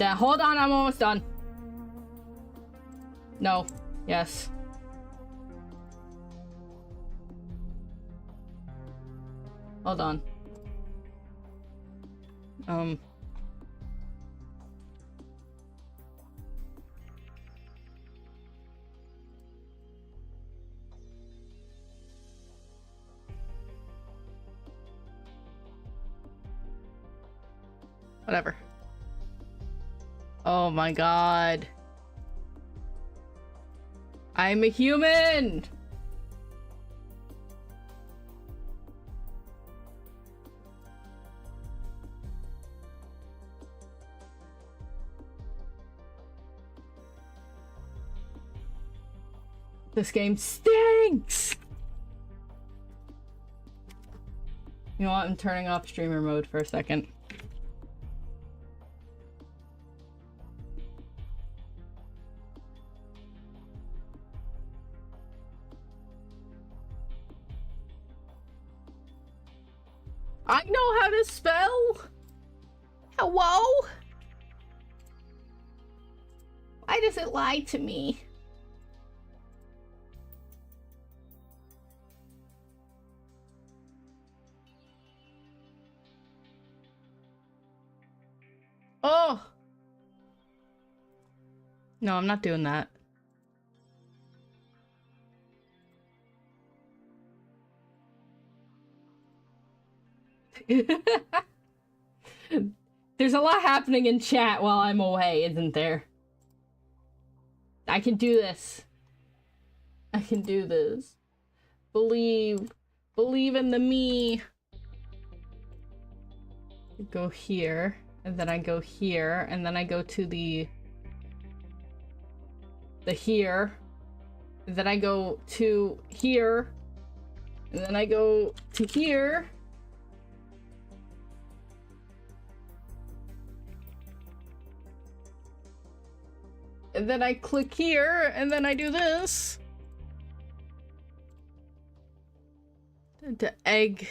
Hold on, I'm almost done. No. Yes. Hold on. Whatever. Oh my god. I'm a human! This game stinks! You know what? I'm turning off streamer mode for a second. I know how to spell! Hello? Why does it lie to me? Oh! No, I'm not doing that. There's a lot happening in chat while I'm away, isn't there? I can do this. I can do this. Believe. Believe in the me. Go here, and then I go here, and then I go to the here, and then I go to here, and then I go to here. And then I click here, and then I do this. The egg.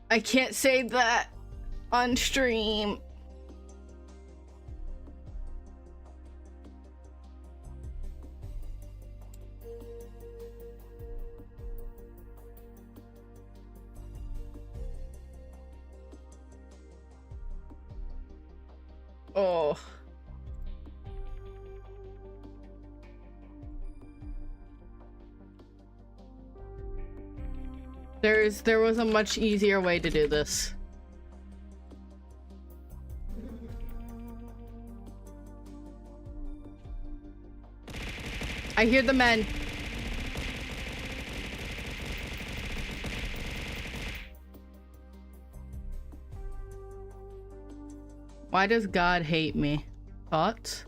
I can't say that on stream. Oh. There was a much easier way to do this. I hear the men. Why does God hate me? Thoughts?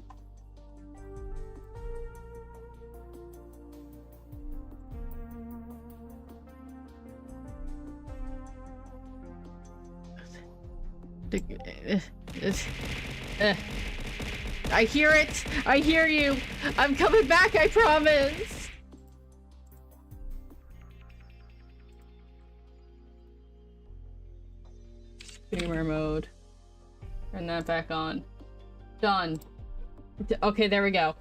I hear it! I hear you! I'm coming back, I promise! Streamer mode. Turn that back on. Done. Okay, there we go.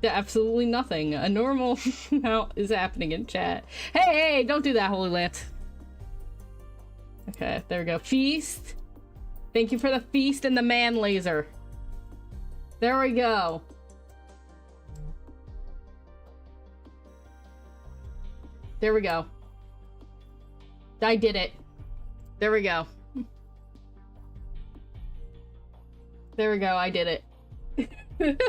Absolutely nothing. A normal amount is happening in chat. Hey, don't do that, Holy Lance. Okay, there we go. Feast. Thank you for the feast and the man laser. There we go. There we go. I did it. There we go. There we go, I did it.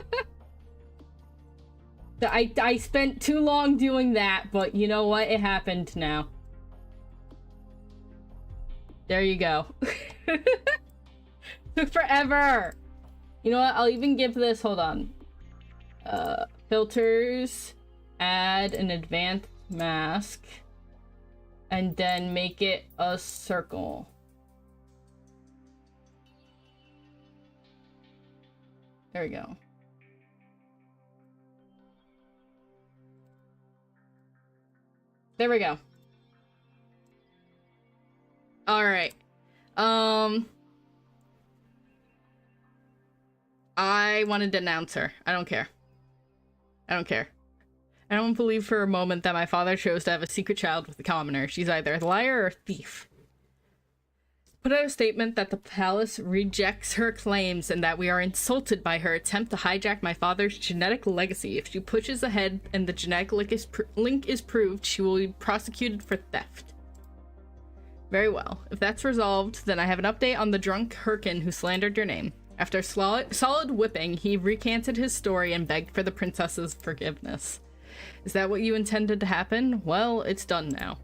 I spent too long doing that, but you know what? It happened now. There you go. Took forever! You know what? I'll even give this, hold on. Filters, add an advanced mask, and then make it a circle. There we go. There we go. Alright. I want to denounce her. I don't care. I don't care. I don't believe for a moment that my father chose to have a secret child with a commoner. She's either a liar or a thief. Put out a statement that the palace rejects her claims and that we are insulted by her attempt to hijack my father's genetic legacy. If she pushes ahead and the genetic link is proved, she will be prosecuted for theft. Very well. If that's resolved, then I have an update on the drunk Herkin who slandered your name. After solid whipping, he recanted his story and begged for the princess's forgiveness. Is that what you intended to happen? Well, it's done now.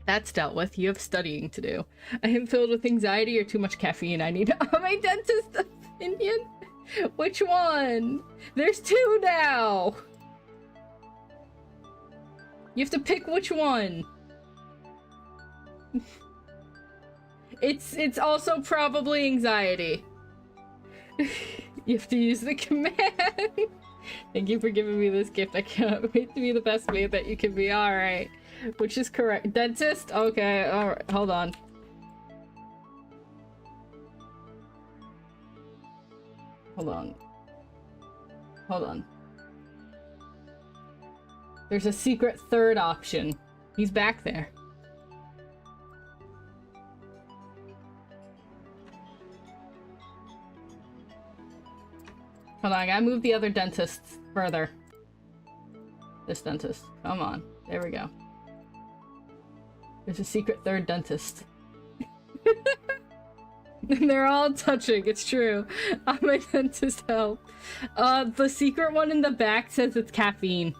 That's dealt with. You have studying to do. I am filled with anxiety or too much caffeine. I need my dentist opinion. Which one? There's two now. You have to pick which one. It's also probably anxiety. You have to use the command. Thank you for giving me this gift. I cannot wait to be the best maid that you can be. Alright. Which is correct. Dentist? Okay, alright. Hold on. Hold on. Hold on. There's a secret third option. He's back there. Hold on, I gotta move the other dentists further. This dentist. Come on. There we go. There's a secret third dentist. They're all touching, it's true. I'm my dentist help. The secret one in the back says it's caffeine.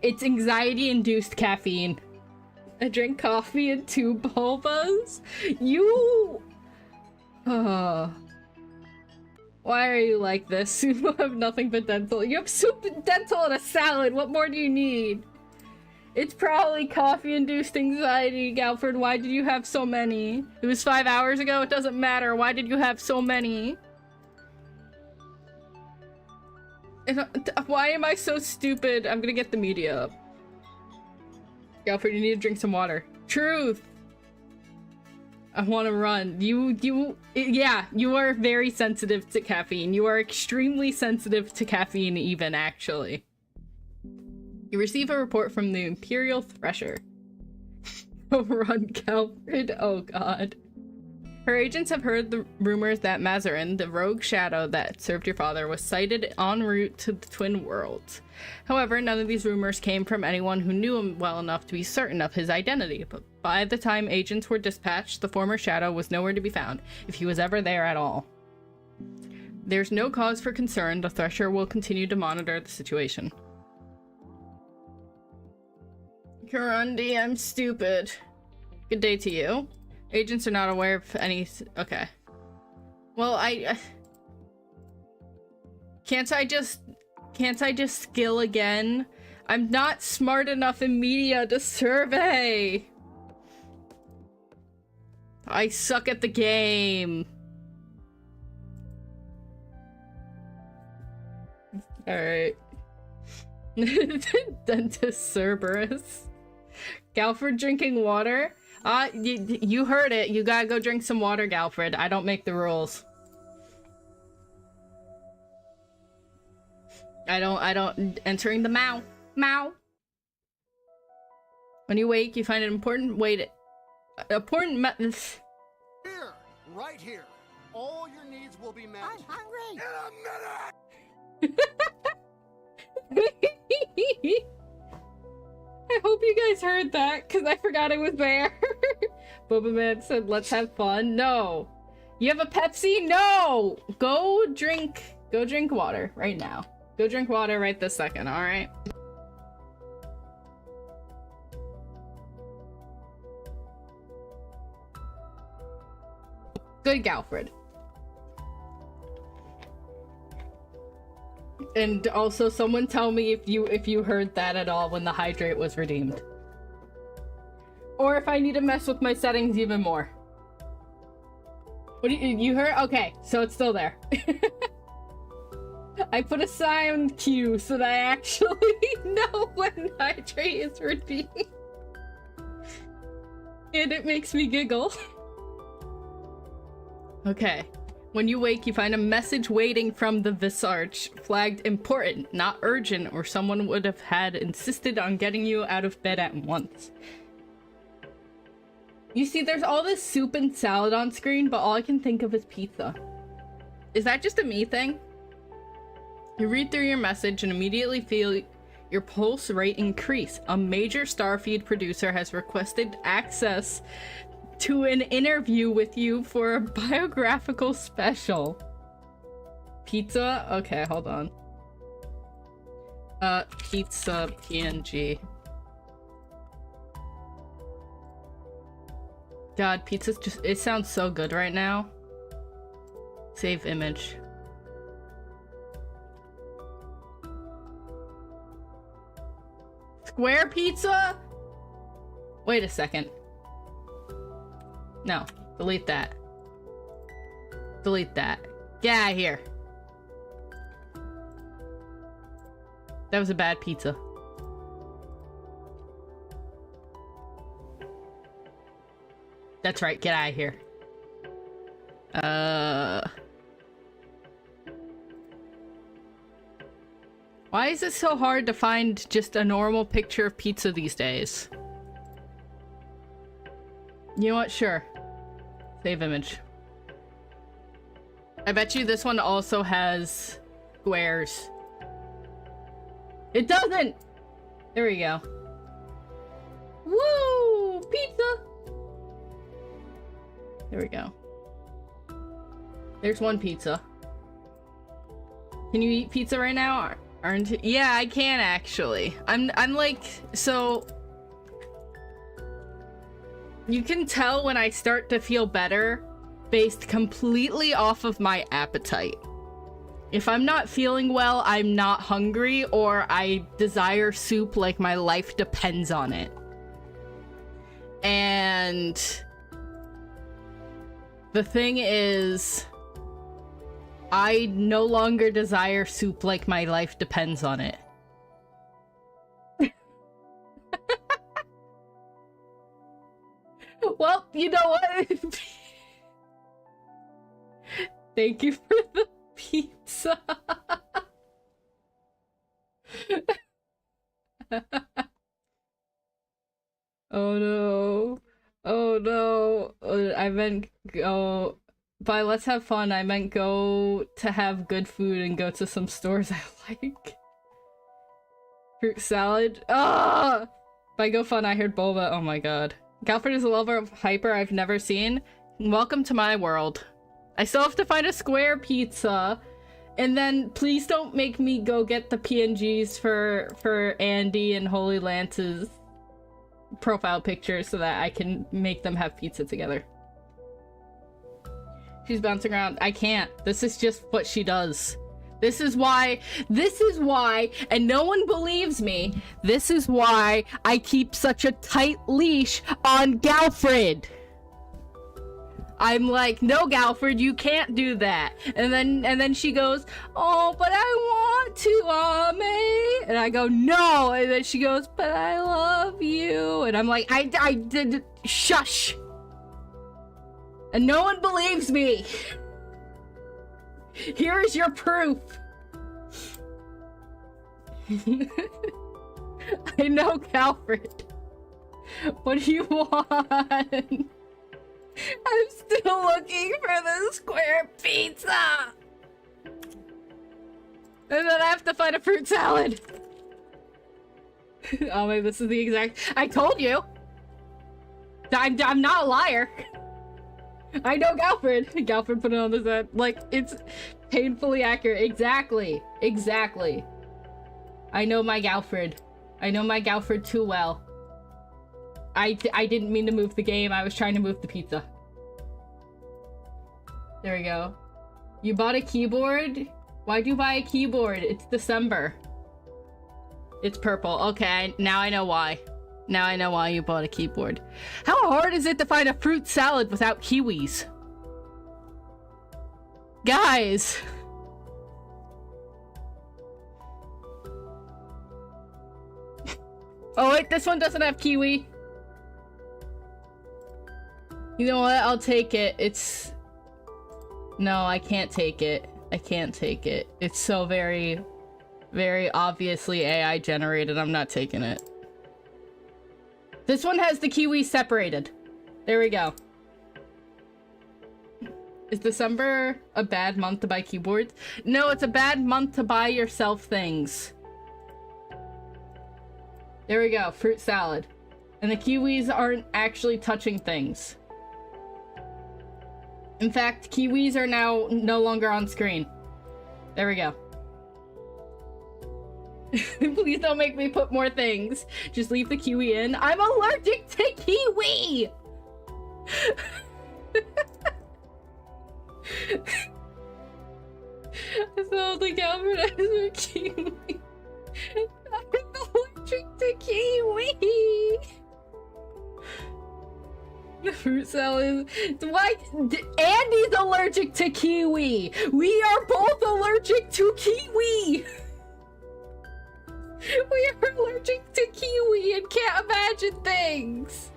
It's anxiety-induced caffeine. I drink coffee and 2 bulbas? You... Why are you like this? You have nothing but dental. You have soup and dental and a salad. What more do you need? It's probably coffee-induced anxiety, Galford. Why did you have so many? It was 5 hours ago. It doesn't matter. Why did you have so many? Why am I so stupid? I'm gonna get the media up. Galford, you need to drink some water. Truth! I want to run. Yeah, you are very sensitive to caffeine. You are extremely sensitive to caffeine even, actually. You receive a report from the Imperial Thresher. Oh, run, Galfred. Oh, God. Her agents have heard the rumors that Mazarin, the rogue shadow that served your father, was sighted en route to the Twin Worlds. However, none of these rumors came from anyone who knew him well enough to be certain of his identity, but by the time agents were dispatched, the former shadow was nowhere to be found, if he was ever there at all. There's no cause for concern. The Thresher will continue to monitor the situation. Kurundi, I'm stupid. Good day to you. Agents are not aware of any... Okay. Well, Can't I just skill again? I'm not smart enough in media to survey! I suck at the game. Alright. Dentist Cerberus. Galford drinking water? You heard it. You gotta go drink some water, Galfred. I don't make the rules. I don't entering the Mao. When you wake, you find an important way to... Here, right here. All your needs will be met. I'm hungry. In a minute! I hope you guys heard that, because I forgot it was there. Boba Man said, let's have fun. No. You have a Pepsi? No! Go drink water right now. Go drink water right this second, alright? Good, Galfred. And also, someone tell me if you heard that at all when the hydrate was redeemed. Or if I need to mess with my settings even more. What you heard? Okay, so it's still there. I put a sound cue so that I actually know when hydrate is redeemed. And it makes me giggle. Okay. When you wake, you find a message waiting from the Visarch, flagged important, not urgent, or someone would have had insisted on getting you out of bed at once. You see, there's all this soup and salad on screen, but all I can think of is pizza. Is that just a me thing? You read through your message and immediately feel your pulse rate increase. A major Starfeed producer has requested access to an interview with you for a biographical special. Pizza? Okay, hold on. Pizza PNG. God, pizza's just, it sounds so good right now. Save image. Square pizza? Wait a second. No, delete that. Delete that. Get out of here. That was a bad pizza. That's right, get out of here. Why is it so hard to find just a normal picture of pizza these days? You know what? Sure. Save image. I bet you this one also has squares. It doesn't! There we go. Woo! Pizza! There we go. There's one pizza. Can you eat pizza right now? Aren't you? Yeah, I can actually. I'm like, so you can tell when I start to feel better based completely off of my appetite. If I'm not feeling well, I'm not hungry, or I desire soup like my life depends on it. And the thing is, I no longer desire soup like my life depends on it. Well, you know what? Thank you for the pizza. Oh no. Oh no. I meant go. By let's have fun, I meant go to have good food and go to some stores I like. Fruit salad. Ah! By go fun, I heard boba. Oh my god. Galford is a level of hyper I've never seen. Welcome to my world. I still have to find a square pizza. And then please don't make me go get the PNGs for Andy and Holy Lance's profile pictures so that I can make them have pizza together. She's bouncing around. I can't. This is just what she does. This is why, and no one believes me, this is why I keep such a tight leash on Galfred. I'm like, no, Galfred, you can't do that. And then she goes, oh, but I want to, Ame. And I go, no. And then she goes, but I love you. And I'm like, I did, shush. And no one believes me. Here is your proof. I know, Galfred. What do you want? I'm still looking for the square pizza. And then I have to find a fruit salad. Oh, maybe this is the exact... I told you. I'm not a liar. I know Galfred. Galfred put it on the set. Like, it's painfully accurate. Exactly. Exactly. I know my Galfred. I know my Galfred too well. I didn't mean to move the game. I was trying to move the pizza. There we go. You bought a keyboard? Why'd you buy a keyboard? It's December. It's purple. Okay, now I know why. Now I know why you bought a keyboard. How hard is it to find a fruit salad without kiwis? Guys! Oh wait, this one doesn't have kiwi. You know what? I'll take it. It's... No, I can't take it. I can't take it. It's so very, very obviously AI generated. I'm not taking it. This one has the kiwi separated. There we go. Is December a bad month to buy keyboards? No, it's a bad month to buy yourself things. There we go, fruit salad. And the kiwis aren't actually touching things. In fact, kiwis are now no longer on screen. There we go. Please don't make me put more things. Just leave the kiwi in. I'm allergic to kiwi! It's the only Calvert has a kiwi. I'm allergic to kiwi. The fruit salad. Why? Andy's allergic to kiwi. We are both allergic to kiwi. We are allergic to kiwi and can't imagine things.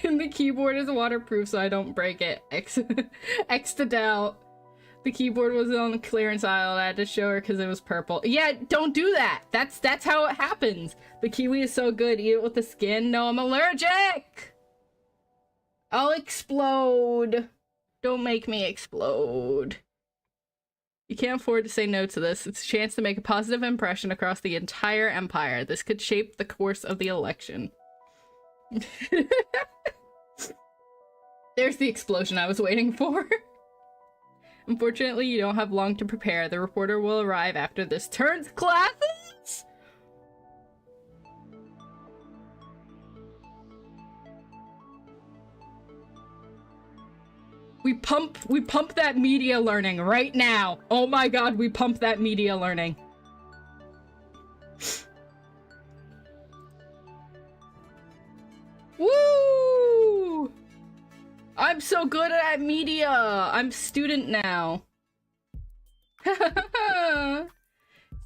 And the keyboard is waterproof, so I don't break it. X'd out. The keyboard was on the clearance aisle. I had to show her because it was purple. Yeah, don't do that. That's how it happens. The kiwi is so good. Eat it with the skin. No, I'm allergic. I'll explode. Don't make me explode. You can't afford to say no to this. It's a chance to make a positive impression across the entire empire. This could shape the course of the election. There's the explosion I was waiting for. Unfortunately, you don't have long to prepare. The reporter will arrive after this turns classes. We pump that media learning right now. Oh my god, we pump that media learning. Woo! I'm so good at media. I'm student now. It's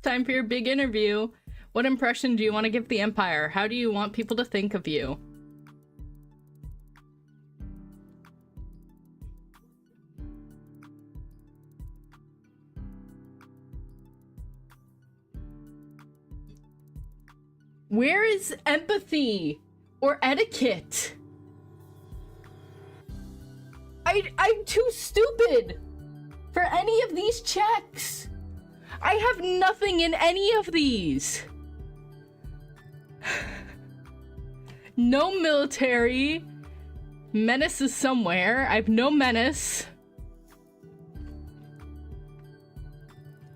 time for your big interview. What impression do you want to give the Empire? How do you want people to think of you? Where is empathy or etiquette? I'm too stupid for any of these checks. I have nothing in any of these. No military. Menace is somewhere. I have no menace.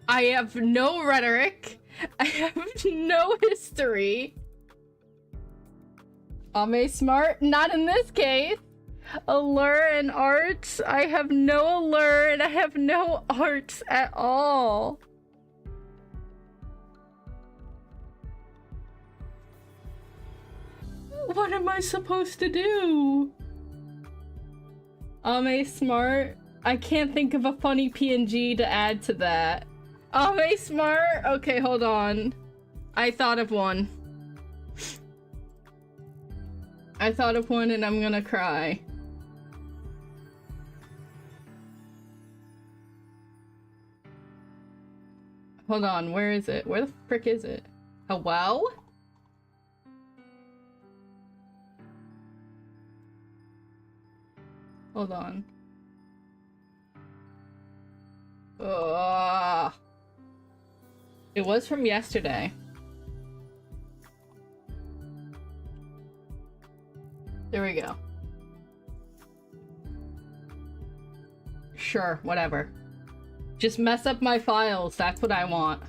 I have no rhetoric. I have no history. Ame smart? Not in this case. Allure and arts? I have no allure and I have no arts at all. What am I supposed to do? Ame smart? I can't think of a funny PNG to add to that. Ame smart? Okay, hold on. I thought of one. I thought of one and I'm gonna cry. Hold on, where is it? Where the frick is it? Hello? Hold on. Ugh. It was from yesterday. There we go. Sure, whatever. Just mess up my files, that's what I want.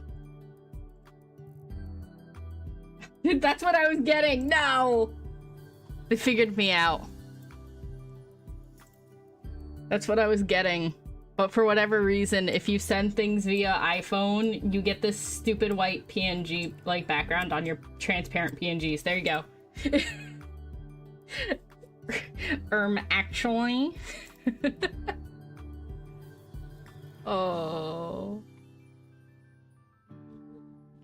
That's what I was getting, no! They figured me out. That's what I was getting. But for whatever reason, if you send things via iPhone, you get this stupid white PNG, like, background on your transparent PNGs. There you go. Actually. Oh.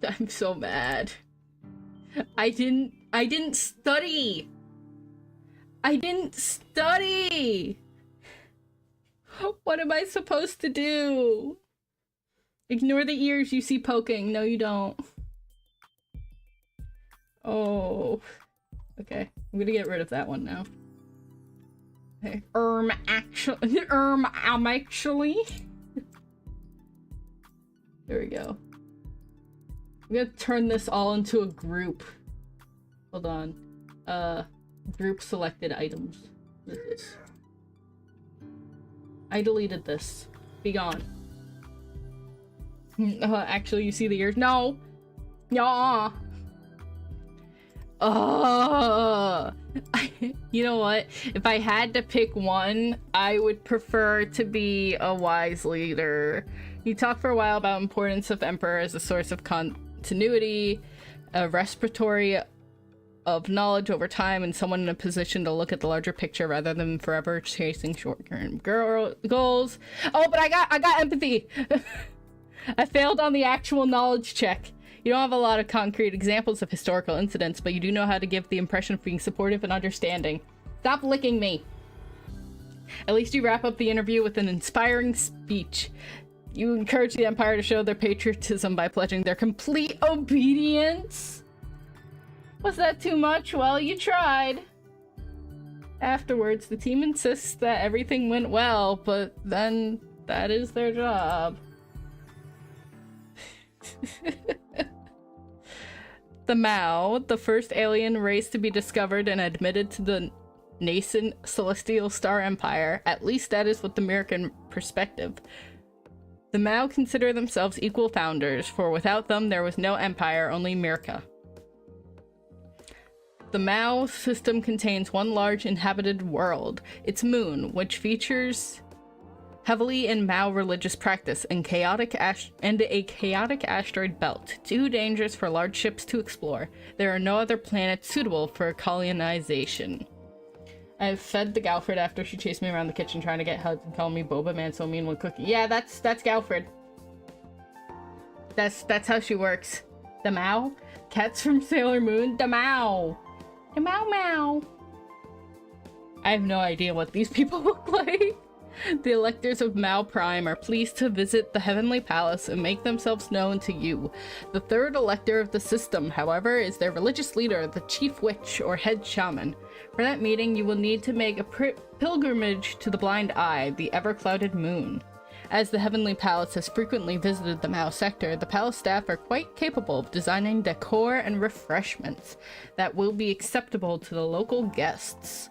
I'm so mad. I didn't study! I didn't study! What am I supposed to do? Ignore the ears you see poking. No, you don't. Oh. Okay, I'm gonna get rid of that one now. Okay. Actually. Actually. There we go. I'm gonna turn this all into a group. Hold on. Group selected items. What is this? I deleted this. Be gone. Actually, you see the ears? No! Yeah. You know what? If I had to pick one, I would prefer to be a wise leader. You talked for a while about importance of Emperor as a source of continuity, a respiratory of knowledge over time, and someone in a position to look at the larger picture rather than forever chasing short-term goals. Oh, but I got empathy. I failed on the actual knowledge check. You don't have a lot of concrete examples of historical incidents, but you do know how to give the impression of being supportive and understanding. Stop licking me. At least you wrap up the interview with an inspiring speech. You encourage the Empire to show their patriotism by pledging their complete obedience. Was that too much? Well, you tried. Afterwards, the team insists that everything went well, but then that is their job. The Mao, the first alien race to be discovered and admitted to the nascent Celestial Star Empire, at least that is what the American perspective. The Mao consider themselves equal founders, for without them there was no empire, only Mirka. The Mao system contains one large inhabited world, its moon, which features heavily in Mao religious practice and a chaotic asteroid belt, too dangerous for large ships to explore. There are no other planets suitable for colonization. I fed the Galfred after she chased me around the kitchen trying to get hugs and called me Boba Man so mean with cookie. Yeah, that's Galfred. That's how she works. The Mao? Cats from Sailor Moon? The Mao! The Mao Mao! I have no idea what these people look like. The electors of Mao Prime are pleased to visit the Heavenly Palace and make themselves known to you. The third elector of the system, however, is their religious leader, the Chief Witch or Head Shaman. For that meeting, you will need to make a pilgrimage to the Blind Eye, the ever-clouded moon. As the Heavenly Palace has frequently visited the Mao sector, the palace staff are quite capable of designing decor and refreshments that will be acceptable to the local guests.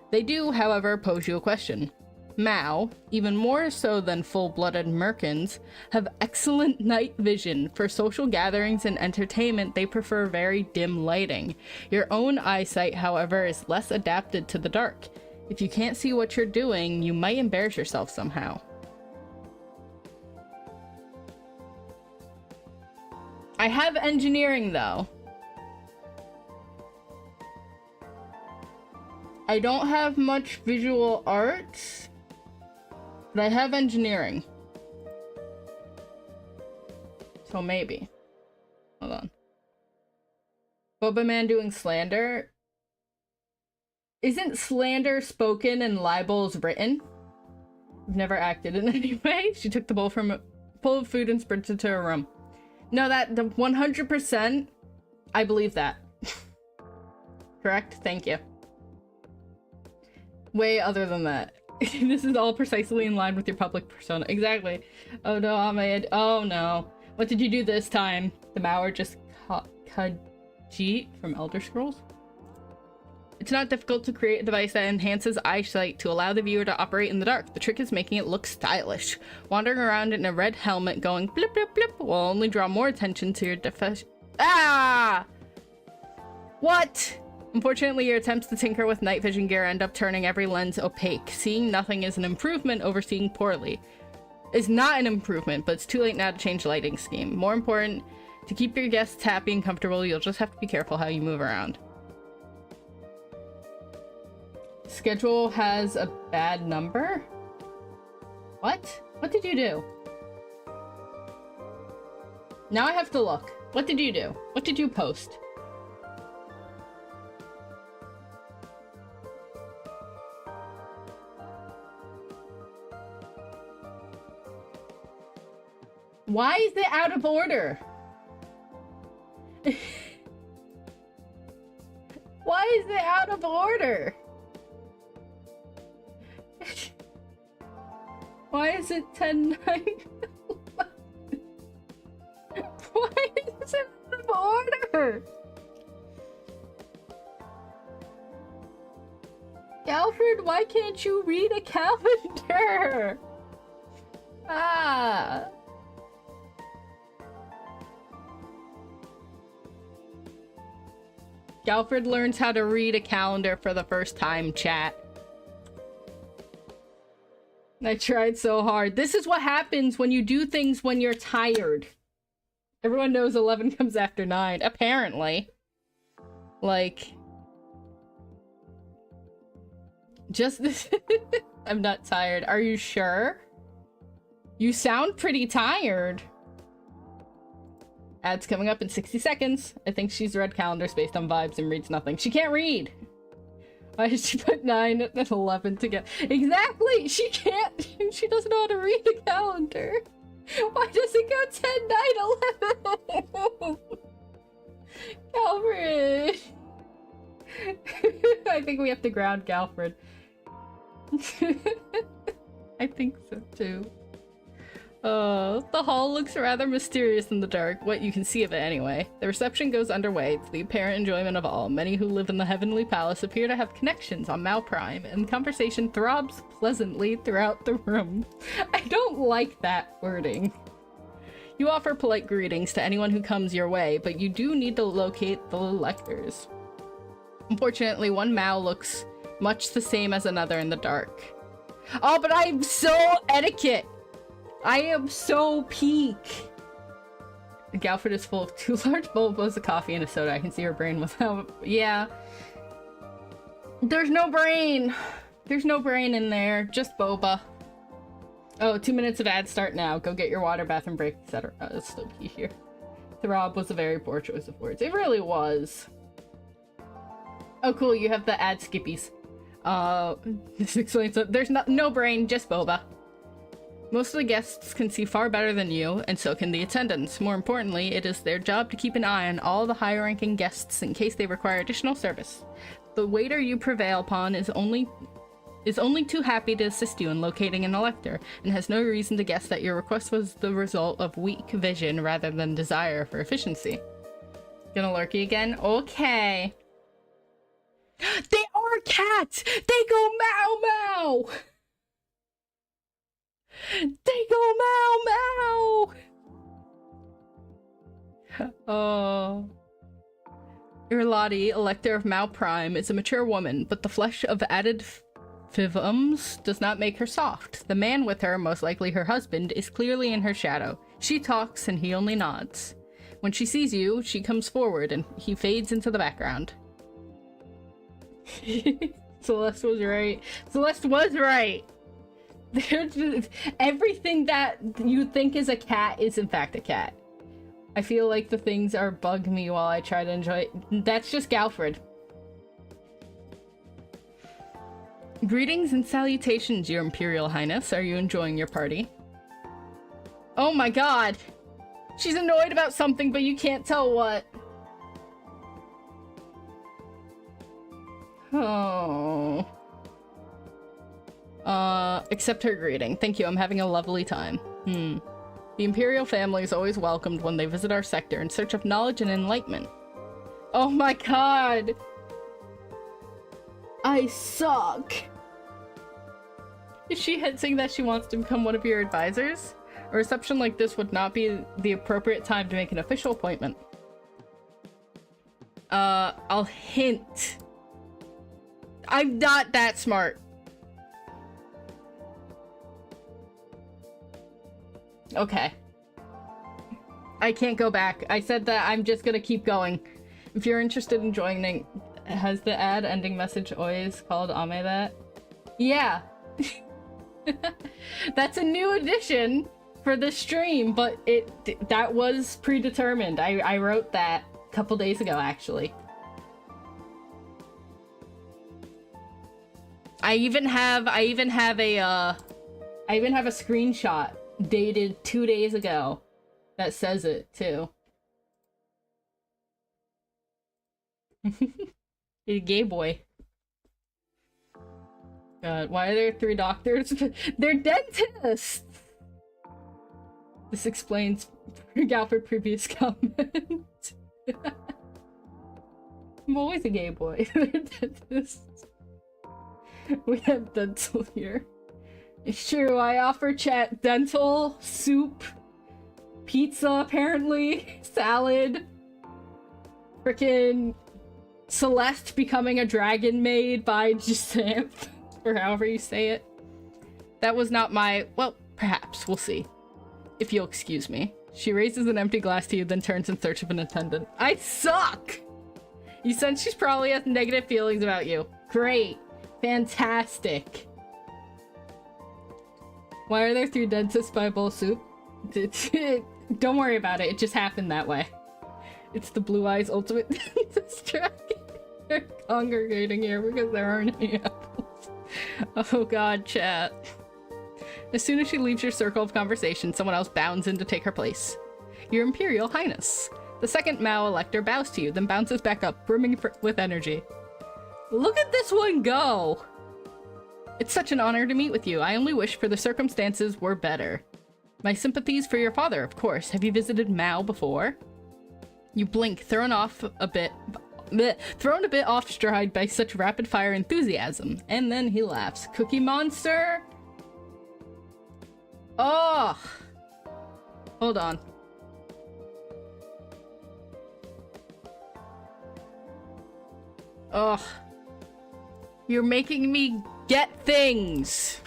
They do, however, pose you a question. Mao, even more so than full-blooded Merkins, have excellent night vision. For social gatherings and entertainment, they prefer very dim lighting. Your own eyesight, however, is less adapted to the dark. If you can't see what you're doing, you might embarrass yourself somehow. I have engineering, though. I don't have much visual arts, but I have engineering. So maybe. Hold on. Boba Man doing slander? Isn't slander spoken and libels written? I've never acted in any way. She took the bowl of food and sprinted to her room. No, that the 100%, I believe that. Correct? Thank you. Way other than that. This is all precisely in line with your public persona. Exactly. Oh no, Ahmed. Oh no. What did you do this time? The Mao are just Khajiit from Elder Scrolls? It's not difficult to create a device that enhances eyesight to allow the viewer to operate in the dark. The trick is making it look stylish. Wandering around in a red helmet going blip blip blip will only draw more attention to your Ah! What? Unfortunately, your attempts to tinker with night vision gear end up turning every lens opaque. Seeing nothing is an improvement over seeing poorly. It's not an improvement, but it's too late now to change the lighting scheme. More important, to keep your guests happy and comfortable, you'll just have to be careful how you move around. Schedule has a bad number? What? What did you do? Now I have to look. What did you do? What did you post? Why is it out of order? Why is it out of order? Why is it 10:09? Why is it out of order? Alfred, why can't you read a calendar? Ah. Galfred learns how to read a calendar for the first time, chat. I tried so hard. This is what happens when you do things when you're tired. Everyone knows 11 comes after 9, apparently. Like... Just this... I'm not tired. Are you sure? You sound pretty tired. Ads coming up in 60 seconds. I think she's read calendars based on vibes and reads nothing. She can't read! Why did she put 9 and 11 together? Exactly! She can't! She doesn't know how to read a calendar! Why does it go 10, 9, 11? Galfred! I think we have to ground Galfred. I think so too. The hall looks rather mysterious in the dark, what you can see of it anyway. The reception goes underway to the apparent enjoyment of all. Many who live in the Heavenly Palace appear to have connections on Mal Prime, and conversation throbs pleasantly throughout the room. I don't like that wording. You offer polite greetings to anyone who comes your way, but you do need to locate the electors. Unfortunately, one Mal looks much the same as another in the dark. Oh, but I'm so etiquette! I am so peak! Galfred is full of 2 large bowls of coffee and a soda. I can see her brain without... Yeah. There's no brain! There's no brain in there. Just boba. Oh, 2 minutes of ads start now. Go get your water, bathroom break, etc. Oh, it's still key here. Throb was a very poor choice of words. It really was. Oh, cool. You have the ad skippies. This explains that there's no brain, just boba. Most of the guests can see far better than you, and so can the attendants. More importantly, it is their job to keep an eye on all the higher-ranking guests in case they require additional service. The waiter you prevail upon is only too happy to assist you in locating an elector, and has no reason to guess that your request was the result of weak vision rather than desire for efficiency. Gonna lurky again? Okay. They are cats! They go meow meow! They go meow meow! Oh. Irlati, Elector of Mal Prime, is a mature woman, but the flesh of added fivums does not make her soft. The man with her, most likely her husband, is clearly in her shadow. She talks and he only nods. When she sees you, she comes forward and he fades into the background. Celeste was right. Celeste was right! Everything that you think is a cat is in fact a cat. I feel like the things are bug me while I try to enjoy it. That's just Galfred. Greetings and salutations, Your Imperial Highness. Are you enjoying your party? Oh my god! She's annoyed about something, but you can't tell what. Oh. Accept her greeting. Thank you, I'm having a lovely time. The Imperial family is always welcomed when they visit our sector in search of knowledge and enlightenment. Oh my god! I suck! Is she hinting that she wants to become one of your advisors? A reception like this would not be the appropriate time to make an official appointment. I'll hint. I'm not that smart. Okay. I can't go back. I said that I'm just gonna keep going. If you're interested in joining, has the ad ending message always called Ame that? Yeah. That's a new addition for the stream, but that was predetermined. I wrote that a couple days ago, actually. I even have a screenshot dated 2 days ago that says it too. He's a gay boy. God, why are there 3 doctors? They're dentists! This explains Galfred's previous comment. I'm always a gay boy. They're dentists. We have dental here. It's true, I offer chat dental, soup, pizza apparently, salad, frickin' Celeste becoming a dragon maid by Jacinth, or however you say it. That was not my... Well, perhaps. We'll see. If you'll excuse me. She raises an empty glass to you, then turns in search of an attendant. I suck! You sense she's probably has negative feelings about you. Great. Fantastic. Why are there 3 dentists by a bowl of soup? Don't worry about it. It just happened that way. It's the Blue Eyes ultimate dentist dragon. They're congregating here because there aren't any apples. Oh god, chat. As soon as she leaves your circle of conversation, someone else bounds in to take her place. Your Imperial Highness. The second Mao elector bows to you, then bounces back up, brimming with energy. Look at this one go! It's such an honor to meet with you. I only wish for the circumstances were better. My sympathies for your father, of course. Have you visited Mao before? You blink, thrown a bit off stride by such rapid-fire enthusiasm. And then he laughs. Cookie Monster? Oh! Hold on. Ugh. You're making me get things!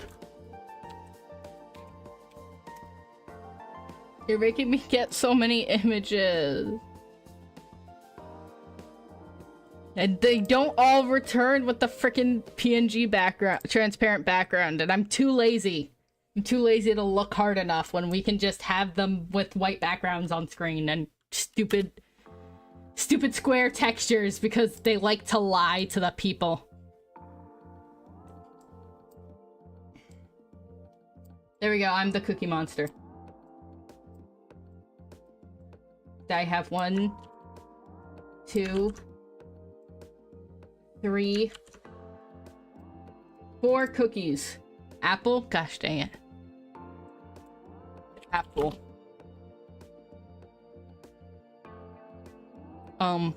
You're making me get so many images. And they don't all return with the frickin' PNG background, transparent background, and I'm too lazy. I'm too lazy to look hard enough when we can just have them with white backgrounds on screen and stupid square textures because they like to lie to the people. There we go, I'm the Cookie Monster. I have 1, 2, 3, 4 cookies. Apple? Gosh dang it. Apple. No.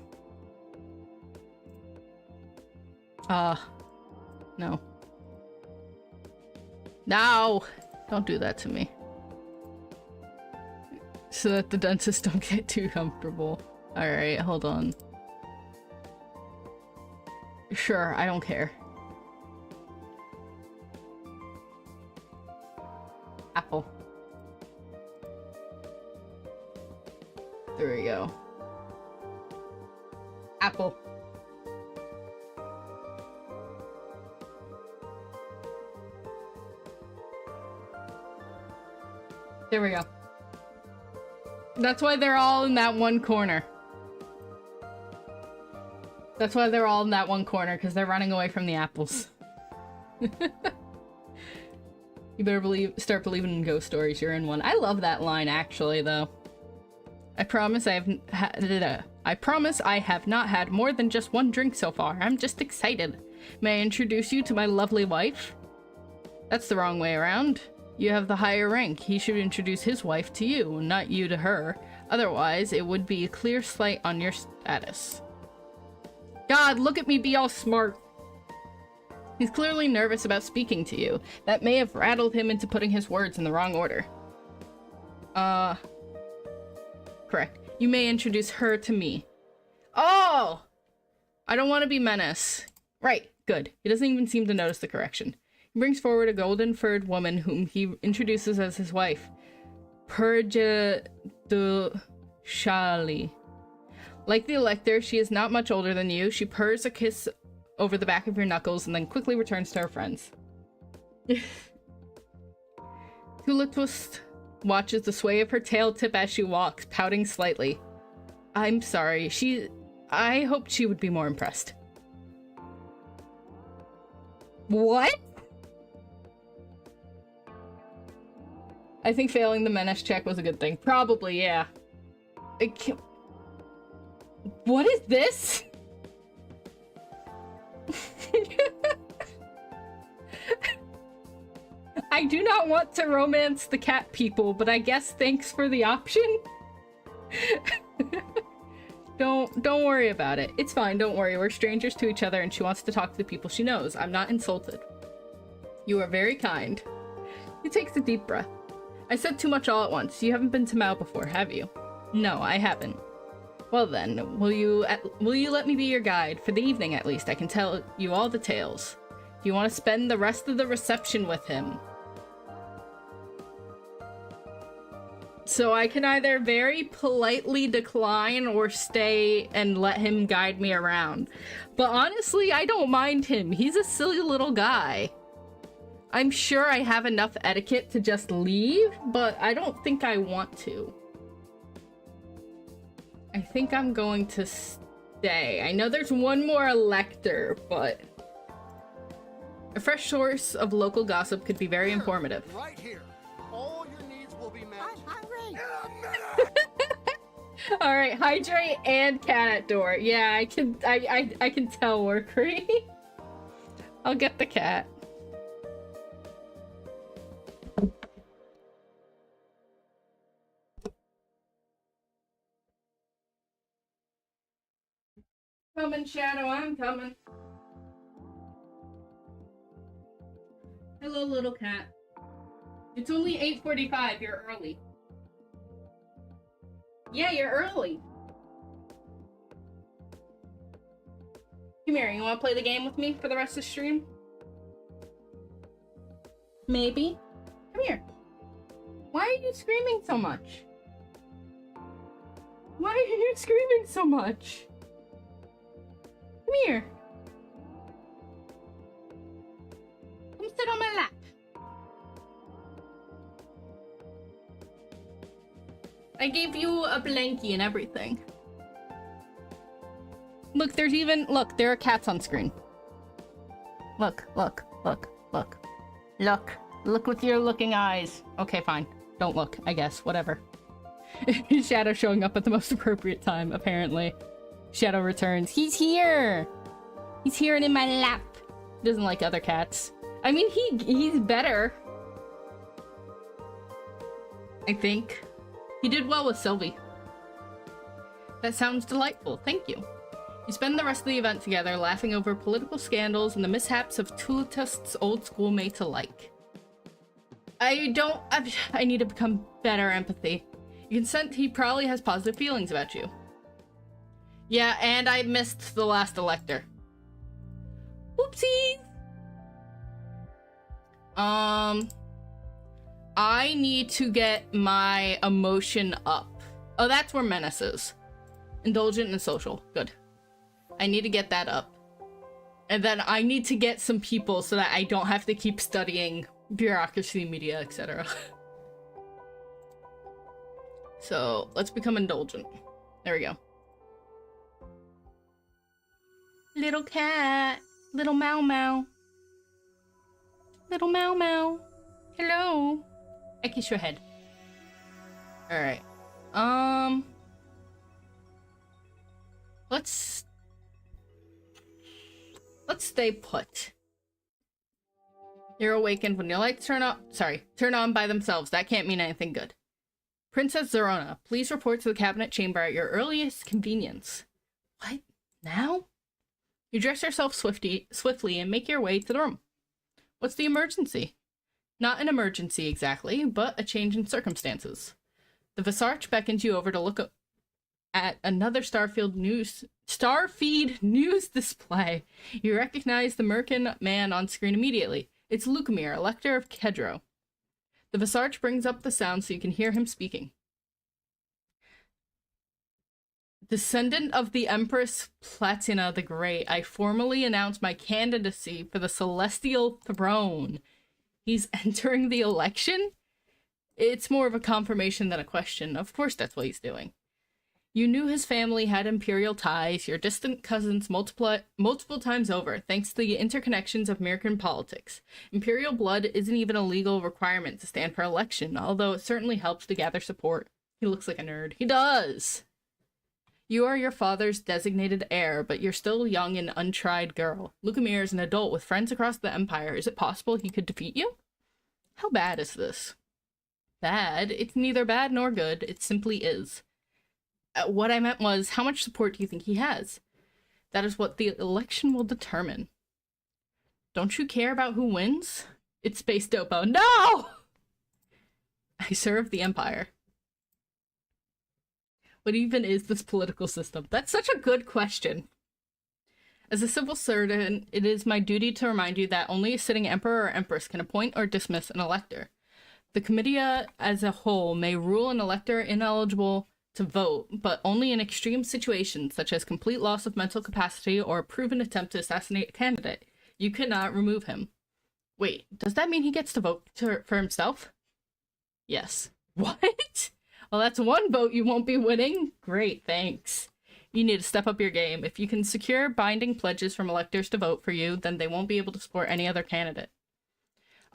No! Don't do that to me. So that the dentists don't get too comfortable. Alright, hold on. Sure, I don't care. Apple. There we go. Apple. There we go. That's why they're all in that one corner. That's why they're all in that one corner, because they're running away from the apples. You better start believing in ghost stories. You're in one. I love that line, actually, though. I promise I have not had more than just one drink so far. I'm just excited. May I introduce you to my lovely wife? That's the wrong way around. You have the higher rank. He should introduce his wife to you, not you to her. Otherwise, it would be a clear slight on your status. God, look at me be all smart. He's clearly nervous about speaking to you. That may have rattled him into putting his words in the wrong order. Correct. You may introduce her to me. Oh! I don't want to be menace. Right, good. He doesn't even seem to notice the correction. He brings forward a golden-furred woman whom he introduces as his wife. Purja du Shali. Like the Elector, she is not much older than you. She purrs a kiss over the back of your knuckles and then quickly returns to her friends. Tulatwist watches the sway of her tail tip as she walks, pouting slightly. I'm sorry. I hoped she would be more impressed. What? I think failing the menace check was a good thing. Probably, yeah. What is this? I do not want to romance the cat people, but I guess thanks for the option. Don't worry about it. It's fine, don't worry. We're strangers to each other and she wants to talk to the people she knows. I'm not insulted. You are very kind. He takes a deep breath. I said too much all at once. You haven't been to Mao before, have you? No, I haven't. Well then, will you let me be your guide for the evening at least? I can tell you all the tales. Do you want to spend the rest of the reception with him? So I can either very politely decline or stay and let him guide me around. But honestly, I don't mind him. He's a silly little guy. I'm sure I have enough etiquette to just leave, but I don't think I want to. I think I'm going to stay. I know there's one more elector, but a fresh source of local gossip could be very informative. Right here. All your needs will be met. I'm hungry. All right, hydrate and cat at door. Yeah, I can tell we're free. I'll get the cat. Coming, Shadow, I'm coming. Hello, little cat. It's only 8:45, you're early. Yeah, you're early. Come here, you wanna play the game with me for the rest of the stream? Maybe. Come here. Why are you screaming so much? Why are you screaming so much? Come here. Come sit on my lap. I gave you a blankie and everything. Look, there are cats on screen. Look. Look with your looking eyes. Okay, fine. Don't look, I guess. Whatever. Shadow showing up at the most appropriate time, apparently. Shadow returns. He's here! He's here and in my lap. He doesn't like other cats. I mean, he's better. I think. He did well with Sylvie. That sounds delightful. Thank you. You spend the rest of the event together, laughing over political scandals and the mishaps of Tulitust's old schoolmates alike. I need to become better empathy. You can sense he probably has positive feelings about you. Yeah, and I missed the last elector. Oopsies! I need to get my emotion up. Oh, that's where menace is. Indulgent and social. Good. I need to get that up. And then I need to get some people so that I don't have to keep studying bureaucracy, media, etc. So, let's become indulgent. There we go. Little cat. Little Mau Mau. Little Mau Mau. Hello. I kiss your head. Alright. Let's stay put. You're awakened when your lights turn on by themselves. That can't mean anything good. Princess Zorana, please report to the cabinet chamber at your earliest convenience. What? Now? You dress yourself swiftly and make your way to the room. What's the emergency? Not an emergency exactly, but a change in circumstances. The Visarch beckons you over to look at another Starfeed news display. You recognize the Merkin man on screen immediately. It's Lucamere, Elector of Kedro. The Visarch brings up the sound so you can hear him speaking. Descendant of the Empress Platina the Great, I formally announce my candidacy for the Celestial Throne. He's entering the election? It's more of a confirmation than a question. Of course that's what he's doing. You knew his family had imperial ties, your distant cousins multiple times over, thanks to the interconnections of American politics. Imperial blood isn't even a legal requirement to stand for election, although it certainly helps to gather support. He looks like a nerd. He does! You are your father's designated heir, but you're still a young and untried girl. Lucamere is an adult with friends across the Empire. Is it possible he could defeat you? How bad is this? Bad? It's neither bad nor good. It simply is. What I meant was, how much support do you think he has? That is what the election will determine. Don't you care about who wins? It's Space Dopo. No! I serve the Empire. What even is this political system? That's such a good question. As a civil servant, it is my duty to remind you that only a sitting emperor or empress can appoint or dismiss an elector. The comitia as a whole may rule an elector ineligible to vote, but only in extreme situations, such as complete loss of mental capacity or a proven attempt to assassinate a candidate. You cannot remove him. Wait, does that mean he gets to vote for himself? Yes. What? Well, that's one vote you won't be winning. Great, thanks. You need to step up your game. If you can secure binding pledges from electors to vote for you, then they won't be able to support any other candidate.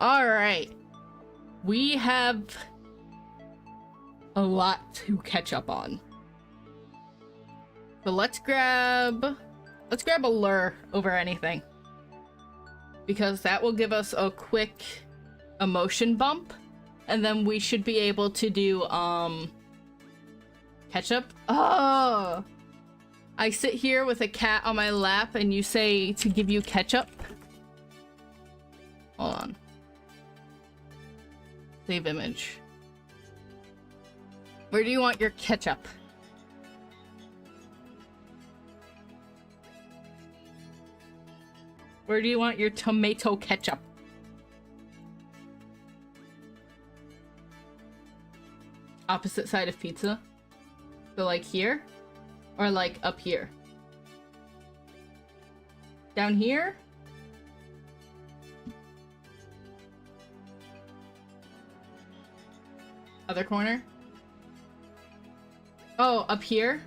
Alright. We have a lot to catch up on. So let's grab a lure over anything. Because that will give us a quick emotion bump. And then we should be able to do, ketchup. Oh! I sit here with a cat on my lap and you say to give you ketchup. Hold on. Save image. Where do you want your ketchup? Where do you want your tomato ketchup? Opposite side of pizza? So like here? Or like up here? Down here? Other corner? Oh, up here?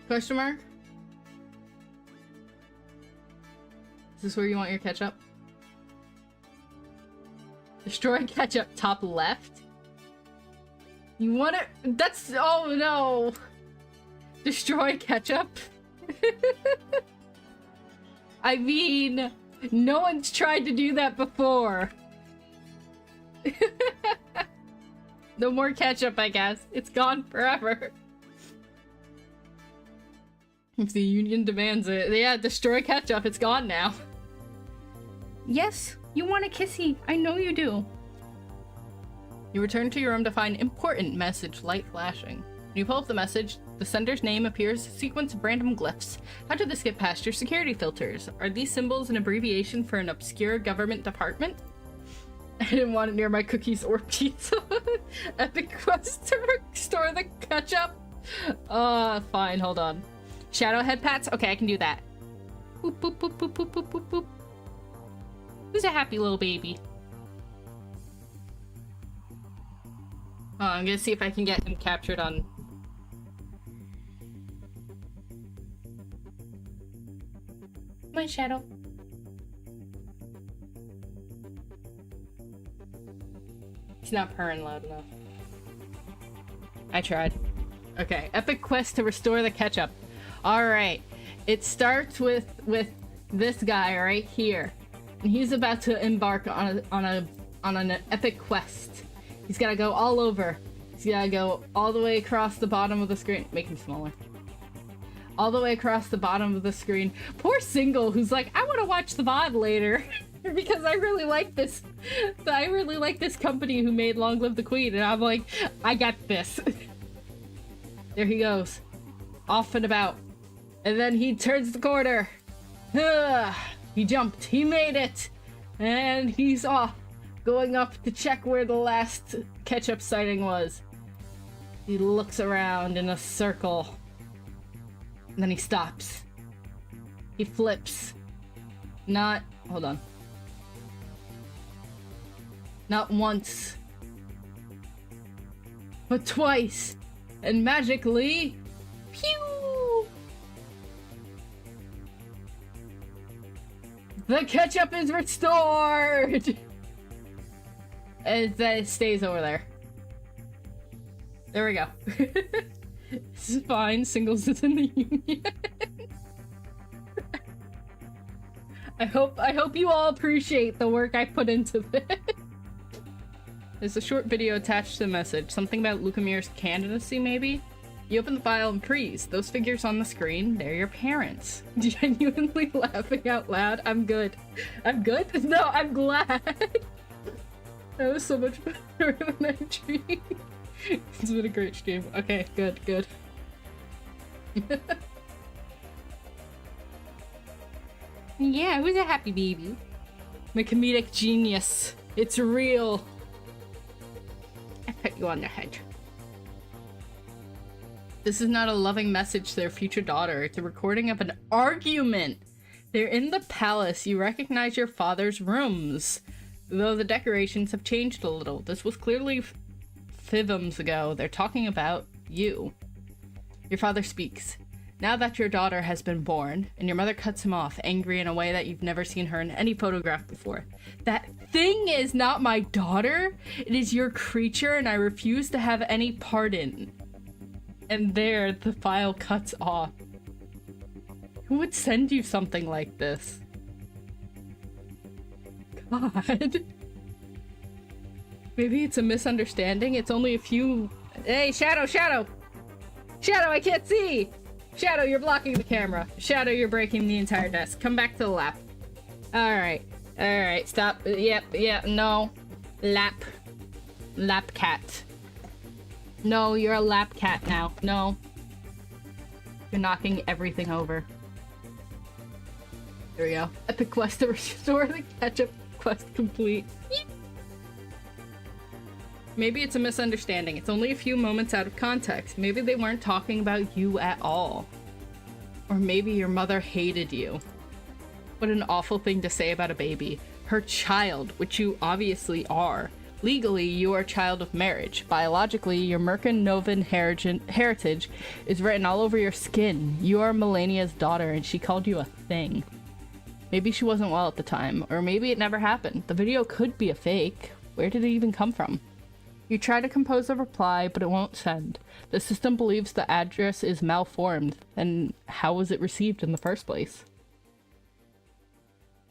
Question mark? Is this where you want your ketchup? Destroy ketchup, top left? You want it? That's... oh no! Destroy ketchup? I mean, no one's tried to do that before. No more ketchup, I guess. It's gone forever. If the union demands it. Yeah, destroy ketchup. It's gone now. Yes, you want a kissy. I know you do. You return to your room to find important message light flashing. When you pull up the message, the sender's name appears a sequence of random glyphs. How did this get past your security filters? Are these symbols an abbreviation for an obscure government department? I didn't want it near my cookies or pizza. Epic quest to restore the ketchup. Fine, hold on. Shadow head pats? Okay, I can do that. Boop, boop, boop, boop, boop, boop, boop, boop. Who's a happy little baby? Oh, I'm gonna see if I can get him captured on... my shadow. He's not purring loud enough. I tried. Okay, epic quest to restore the ketchup. Alright. It starts with this guy right here. And he's about to embark on an epic quest. He's gotta go all over. He's gotta go all the way across the bottom of the screen. Make him smaller. All the way across the bottom of the screen. Poor Single, who's like, I want to watch the VOD later. Because I really like this. I really like this company who made Long Live the Queen. And I'm like, I got this. There he goes. Off and about. And then he turns the corner. He jumped. He made it. And he's off. Going up to check where the last ketchup sighting was. He looks around in a circle. And then he stops. He flips. Not... hold on. Not once. But twice. And magically... pew! The ketchup is restored! And then it stays over there. There we go. This is fine. Singles is in the union. I hope you all appreciate the work I put into this. There's a short video attached to the message. Something about Lucamir's candidacy, maybe? You open the file and freeze. Those figures on the screen, they're your parents. Genuinely laughing out loud. I'm good. I'm good? No, I'm glad. That was so much better than I dreamed. It's been a great stream. Okay, good, good. Yeah, who's a happy baby? My comedic genius. It's real. I put you on the head. This is not a loving message to their future daughter. It's a recording of an argument. They're in the palace. You recognize your father's rooms, though the decorations have changed a little. This was clearly fivums ago. They're talking about you. Your father speaks. Now that your daughter has been born, and your mother cuts him off, angry in a way that you've never seen her in any photograph before. That thing is not my daughter. It is your creature, and I refuse to have any part in. And there, the file cuts off. Who would send you something like this? God. Maybe it's a misunderstanding. It's only a few... Hey, Shadow, Shadow! Shadow, I can't see! Shadow, you're blocking the camera. Shadow, you're breaking the entire desk. Come back to the lap. Alright. Alright, stop. Yep, no. Lap. Lap cat. No, you're a lap cat now. No. You're knocking everything over. There we go. Epic quest to restore the ketchup quest complete. Maybe it's a misunderstanding. It's only a few moments out of context. Maybe they weren't talking about you at all. Or maybe your mother hated you. What an awful thing to say about a baby. Her child, which you obviously are. Legally, you are a child of marriage. Biologically, your Merkin Novan heritage is written all over your skin. You are Melania's daughter, and she called you a thing. Maybe she wasn't well at the time, or maybe it never happened. The video could be a fake. Where did it even come from? You try to compose a reply, but it won't send. The system believes the address is malformed, and how was it received in the first place?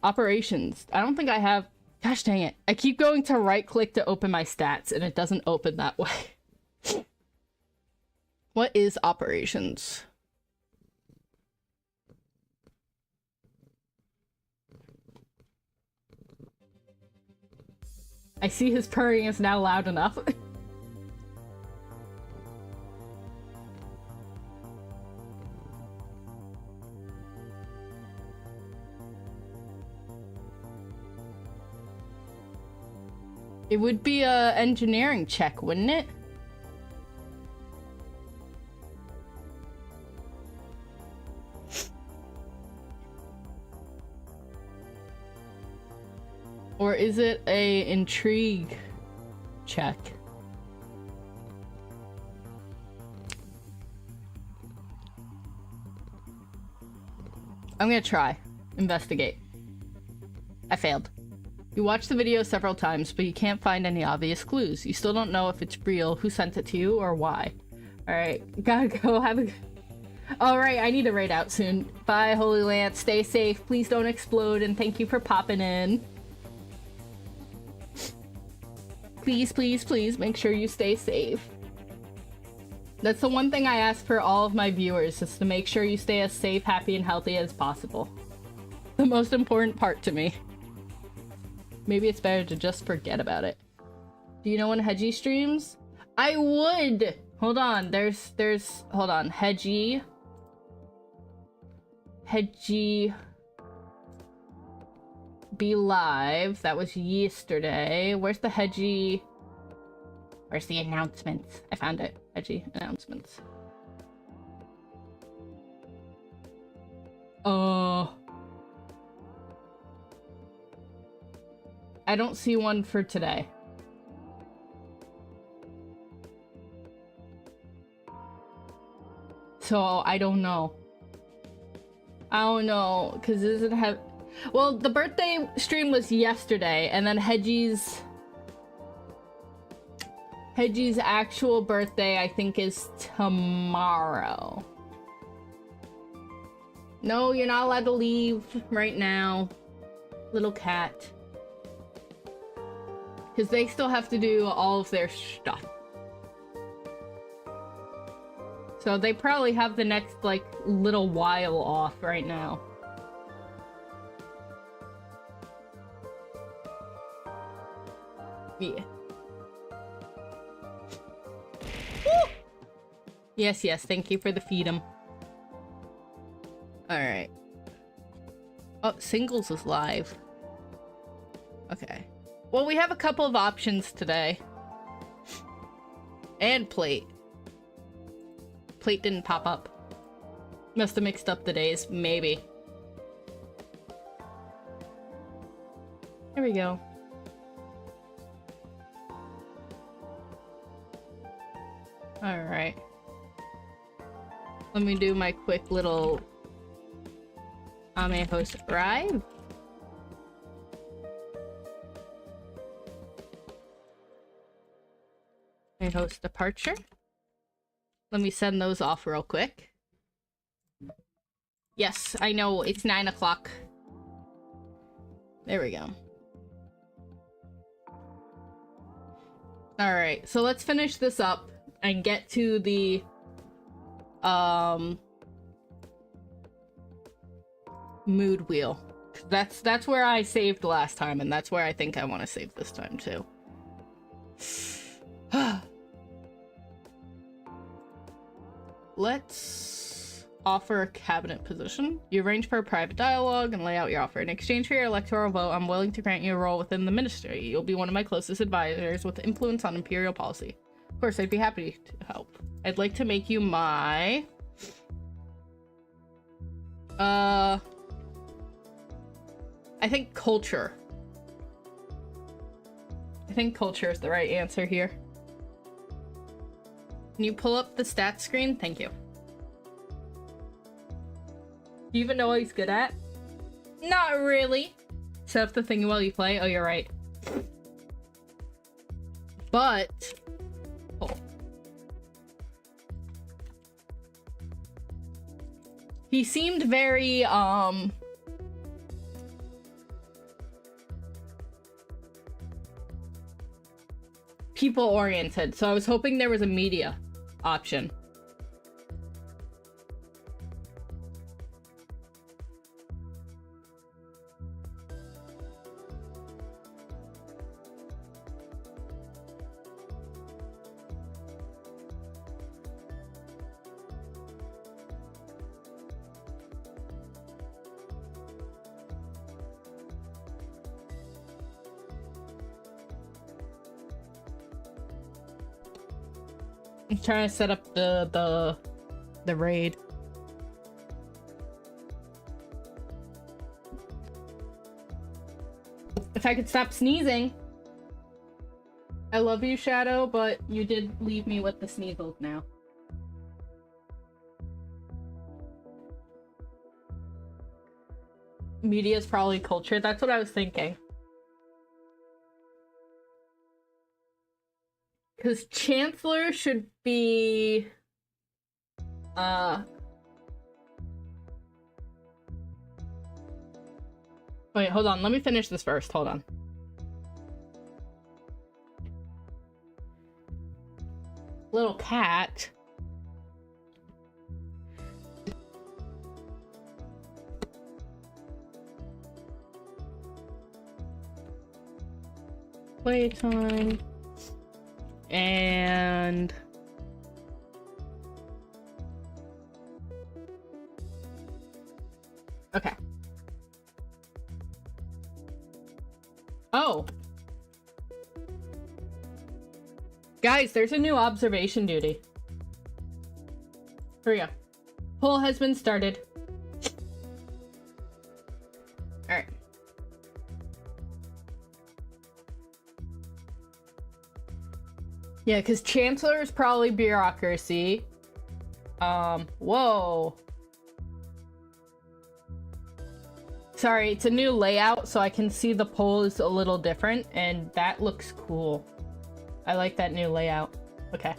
Operations. I don't think I have... Gosh dang it. I keep going to right-click to open my stats, and it doesn't open that way. What is operations? I see his purring is now loud enough. It would be a engineering check, wouldn't it? Or is it a intrigue check? I'm gonna try. Investigate. I failed. You watched the video several times, but you can't find any obvious clues. You still don't know if it's real, who sent it to you, or why. Alright, gotta go. Have a... Alright, I need to raid out soon. Bye, Holy Lance. Stay safe. Please don't explode, and thank you for popping in. Please, please, please make sure you stay safe. That's the one thing I ask for all of my viewers, is to make sure you stay as safe, happy, and healthy as possible. The most important part to me. Maybe it's better to just forget about it. Do you know when Hedgie streams? I would! Hold on, hold on, Hedgie be live. That was yesterday. Where's the Hedgie? Where's the announcements? I found it. Hedgie announcements. I don't see one for today. So I don't know. I don't know, because does it have... Well, the birthday stream was yesterday, and then Hedgie's actual birthday, I think, is tomorrow. No, you're not allowed to leave right now, little cat. Because they still have to do all of their stuff. So they probably have the next, like, little while off right now. Yeah. Yes, yes, thank you for the feed'em. Alright. Oh, singles is live. Okay. Well, we have a couple of options today. And plate. Plate didn't pop up. Must have mixed up the days, maybe. There we go. Alright. Let me do my quick little host arrive. Host departure. Let me send those off real quick. Yes, I know, it's 9 o'clock. There we go. Alright, so let's finish this up and get to the mood wheel. That's where I saved last time, and that's where I think I want to save this time too. Let's offer a cabinet position. You arrange for a private dialogue and lay out your offer. In exchange for your electoral vote, I'm willing to grant you a role within the ministry. You'll be one of my closest advisors with influence on imperial policy. Of course, I'd be happy to help. I'd like to make you my... I think culture. I think culture is the right answer here. Can you pull up the stats screen? Thank you. Do you even know what he's good at? Not really. Set up the thing while you play. Oh, you're right. But... oh. He seemed very, people-oriented, so I was hoping there was a media option. I'm trying to set up the raid. If I could stop sneezing. I love you, Shadow, but you did leave me with the sneezels now. Media's probably culture. That's what I was thinking. Because Chancellor should be... Wait, hold on. Let me finish this first. Hold on. Little cat. Playtime. And... okay. Oh. Guys, there's a new observation duty. Here we go. Poll has been started. Alright. Yeah, because Chancellor is probably bureaucracy. Whoa. Sorry, it's a new layout, so I can see the poll is a little different, and that looks cool. I like that new layout. Okay.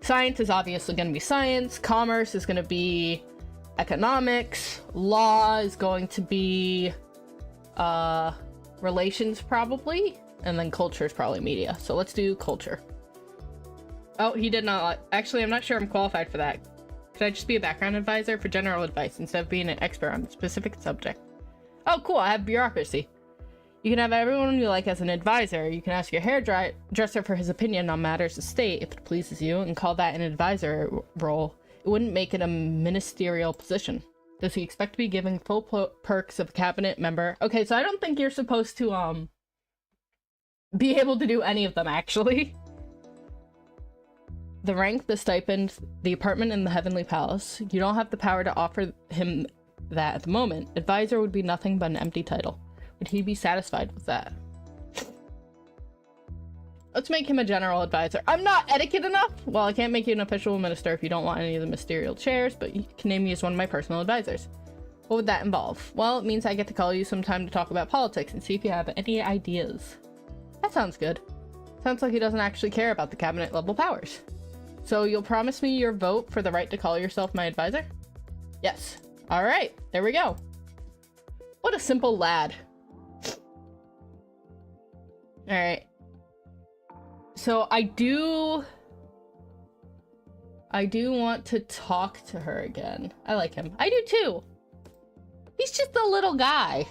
Science is obviously going to be science. Commerce is going to be economics. Law is going to be relations, probably. And then culture is probably media. So let's do culture. Oh, he did not. Actually, I'm not sure I'm qualified for that. Could I just be a background advisor for general advice instead of being an expert on a specific subject? Oh, cool. I have bureaucracy. You can have everyone you like as an advisor. You can ask your hairdresser for his opinion on matters of state if it pleases you, and call that an advisor role. It wouldn't make it a ministerial position. Does he expect to be given full perks of a cabinet member? Okay, so I don't think you're supposed to, be able to do any of them, actually. The rank, the stipend, the apartment in the Heavenly Palace. You don't have the power to offer him that at the moment. Advisor would be nothing but an empty title. Would he be satisfied with that? Let's make him a general advisor. I'm not etiquette enough? Well, I can't make you an official minister if you don't want any of the ministerial chairs, but you can name me as one of my personal advisors. What would that involve? Well, it means I get to call you sometime to talk about politics and see if you have any ideas. That sounds good. Sounds like he doesn't actually care about the cabinet level powers. So you'll promise me your vote for the right to call yourself my advisor? Yes. All right, there we go. What a simple lad. All right. So I do want to talk to her again. I like him. I do too. He's just a little guy.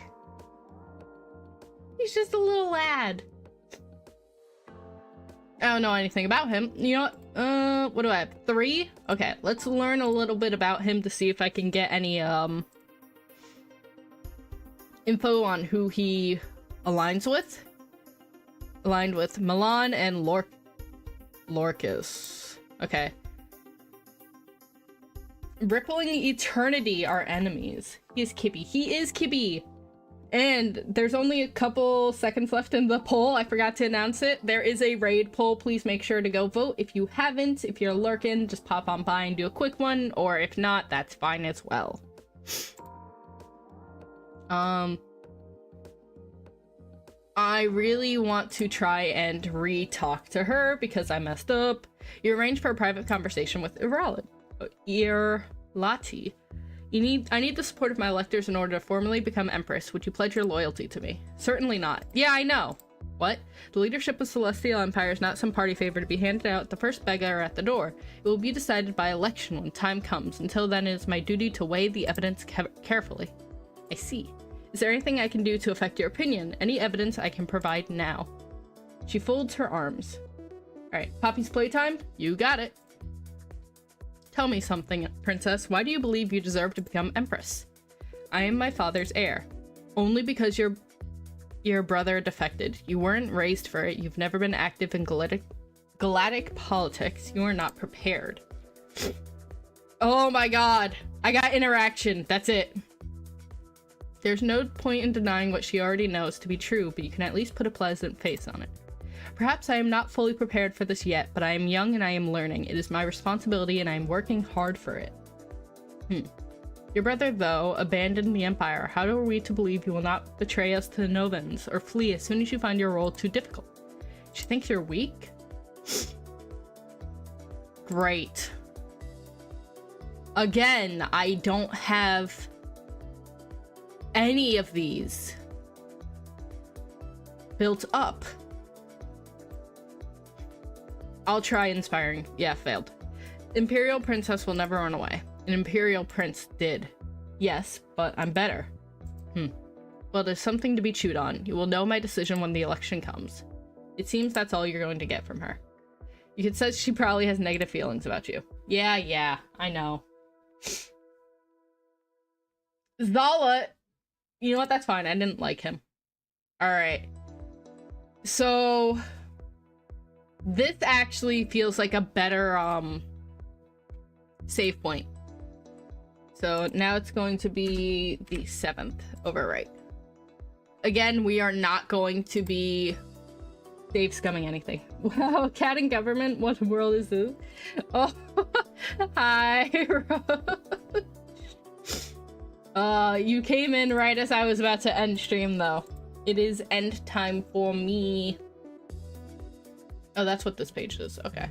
He's just a little lad. I don't know anything about him. You know what do I have? 3? Okay, let's learn a little bit about him to see if I can get any info on who he aligns with. Aligned with Milan and Lorcas. Okay. Rippling Eternity are enemies. He is Kippy. He is Kippy! And there's only a couple seconds left in the poll. I forgot to announce it. There is a raid poll. Please make sure to go vote. If you haven't, if you're lurking, just pop on by and do a quick one. Or if not, that's fine as well. I really want to try and re-talk to her because I messed up. You arranged for a private conversation with Irlati. I need the support of my electors in order to formally become Empress. Would you pledge your loyalty to me? Certainly not. Yeah, I know. What? The leadership of Celestial Empire is not some party favor to be handed out at the first beggar at the door. It will be decided by election when time comes. Until then, it is my duty to weigh the evidence carefully. I see. Is there anything I can do to affect your opinion? Any evidence I can provide now? She folds her arms. Alright, Poppy's playtime? You got it. Tell me something, Princess. Why do you believe you deserve to become Empress? I am my father's heir. Only because your brother defected. You weren't raised for it. You've never been active in galactic politics. You are not prepared. Oh my god. I got interaction. That's it. There's no point in denying what she already knows to be true, but you can at least put a pleasant face on it. Perhaps I am not fully prepared for this yet, but I am young and I am learning. It is my responsibility and I am working hard for it. Your brother, though, abandoned the Empire. How are we to believe you will not betray us to the Novans or flee as soon as you find your role too difficult? She thinks you're weak? Great. Again, I don't have any of these built up. I'll try inspiring. Yeah, failed. Imperial Princess will never run away. An Imperial Prince did. Yes, but I'm better. Well, there's something to be chewed on. You will know my decision when the election comes. It seems that's all you're going to get from her. You could say she probably has negative feelings about you. Yeah, I know. Zala, you know what? That's fine. I didn't like him. Alright. So this actually feels like a better save point. So now it's going to be the 7th overwrite. Again, we are not going to be save scumming anything. Wow, cat in government? What world is this? Oh, hi, you came in right as I was about to end stream, though. It is end time for me. Oh, that's what this page is. Okay.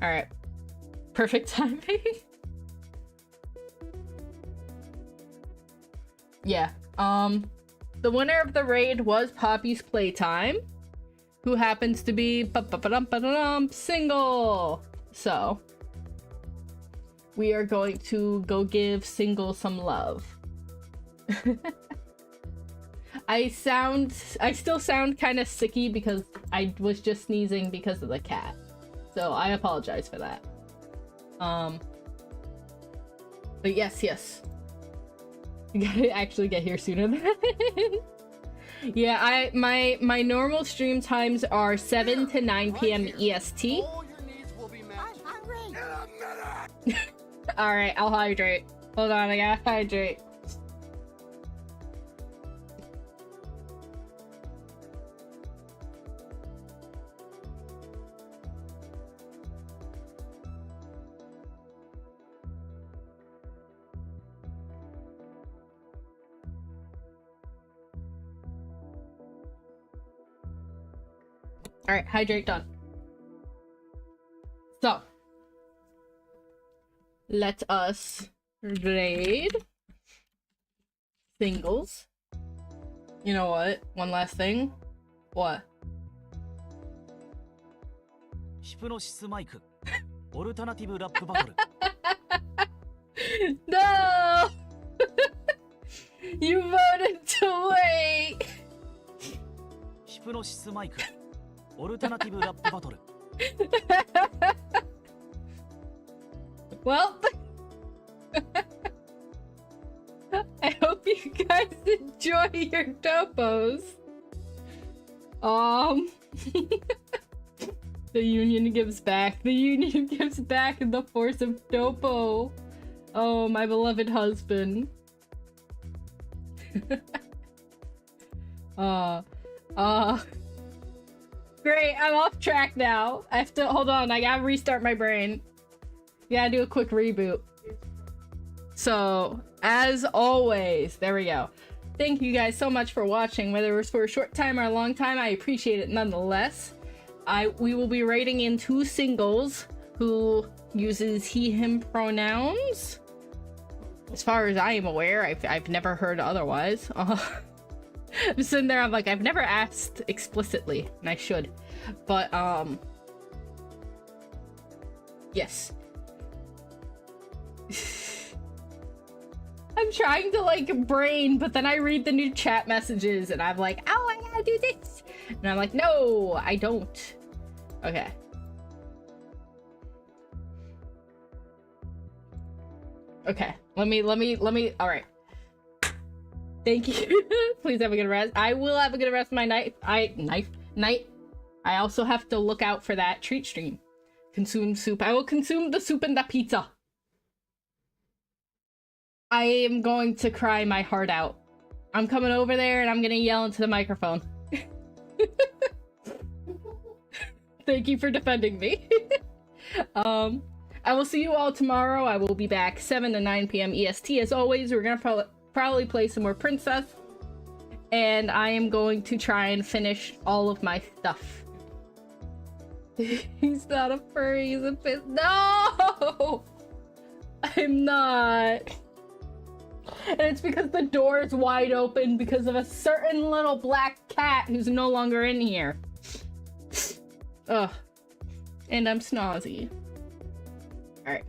Alright. Perfect timing. Yeah. The winner of the raid was Poppy's Playtime, who happens to be single. So we are going to go give single some love. I still sound kind of sicky because I was just sneezing because of the cat. So I apologize for that. But yes. You gotta actually get here sooner than yeah, my normal stream times are 7 to 9 p.m. EST. All your needs will be met. I'm hungry. In a minute. Alright, I'll hydrate. Hold on, I gotta hydrate. Alright, hydrate done. So, let us raid singles. You know what? One last thing. What? ヒプノシスマイクオルタナティブラップバトル No! You voted to wait! ヒプノシスマイクオルタナティブラップバトル Well, I hope you guys enjoy your dopos. The union gives back. The union gives back in the force of dopo. Oh, my beloved husband. Great, I'm off track now. I have to, hold on, I gotta restart my brain. Gotta do a quick reboot. So, as always, there we go. Thank you guys so much for watching, whether it was for a short time or a long time, I appreciate it nonetheless. We will be rating in 2 singles who uses he, him pronouns. As far as I am aware, I've never heard otherwise. I'm sitting there, I'm like, I've never asked explicitly, and I should. But, yes. I'm trying to, like, brain, but then I read the new chat messages, and I'm like, oh, I gotta do this! And I'm like, no, I don't. Okay. Okay, let me, alright. Thank you. Please have a good rest. I will have a good rest of my night. Night. I also have to look out for that treat stream. Consume soup. I will consume the soup and the pizza. I am going to cry my heart out. I'm coming over there and I'm gonna yell into the microphone. Thank you for defending me. I will see you all tomorrow. I will be back 7 to 9 p.m. EST. As always, we're gonna probably play some more Princess. And I am going to try and finish all of my stuff. He's not a furry, he's a piss. No! I'm not. And it's because the door is wide open because of a certain little black cat who's no longer in here. Ugh. And I'm snazzy. Alright.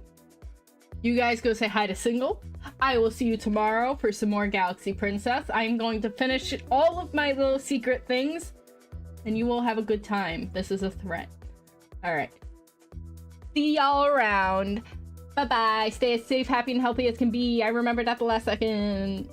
You guys go say hi to Single. I will see you tomorrow for some more Galaxy Princess. I'm going to finish all of my little secret things. And you will have a good time. This is a threat. Alright. See y'all around. Bye-bye. Stay as safe, happy, and healthy as can be. I remembered at the last second.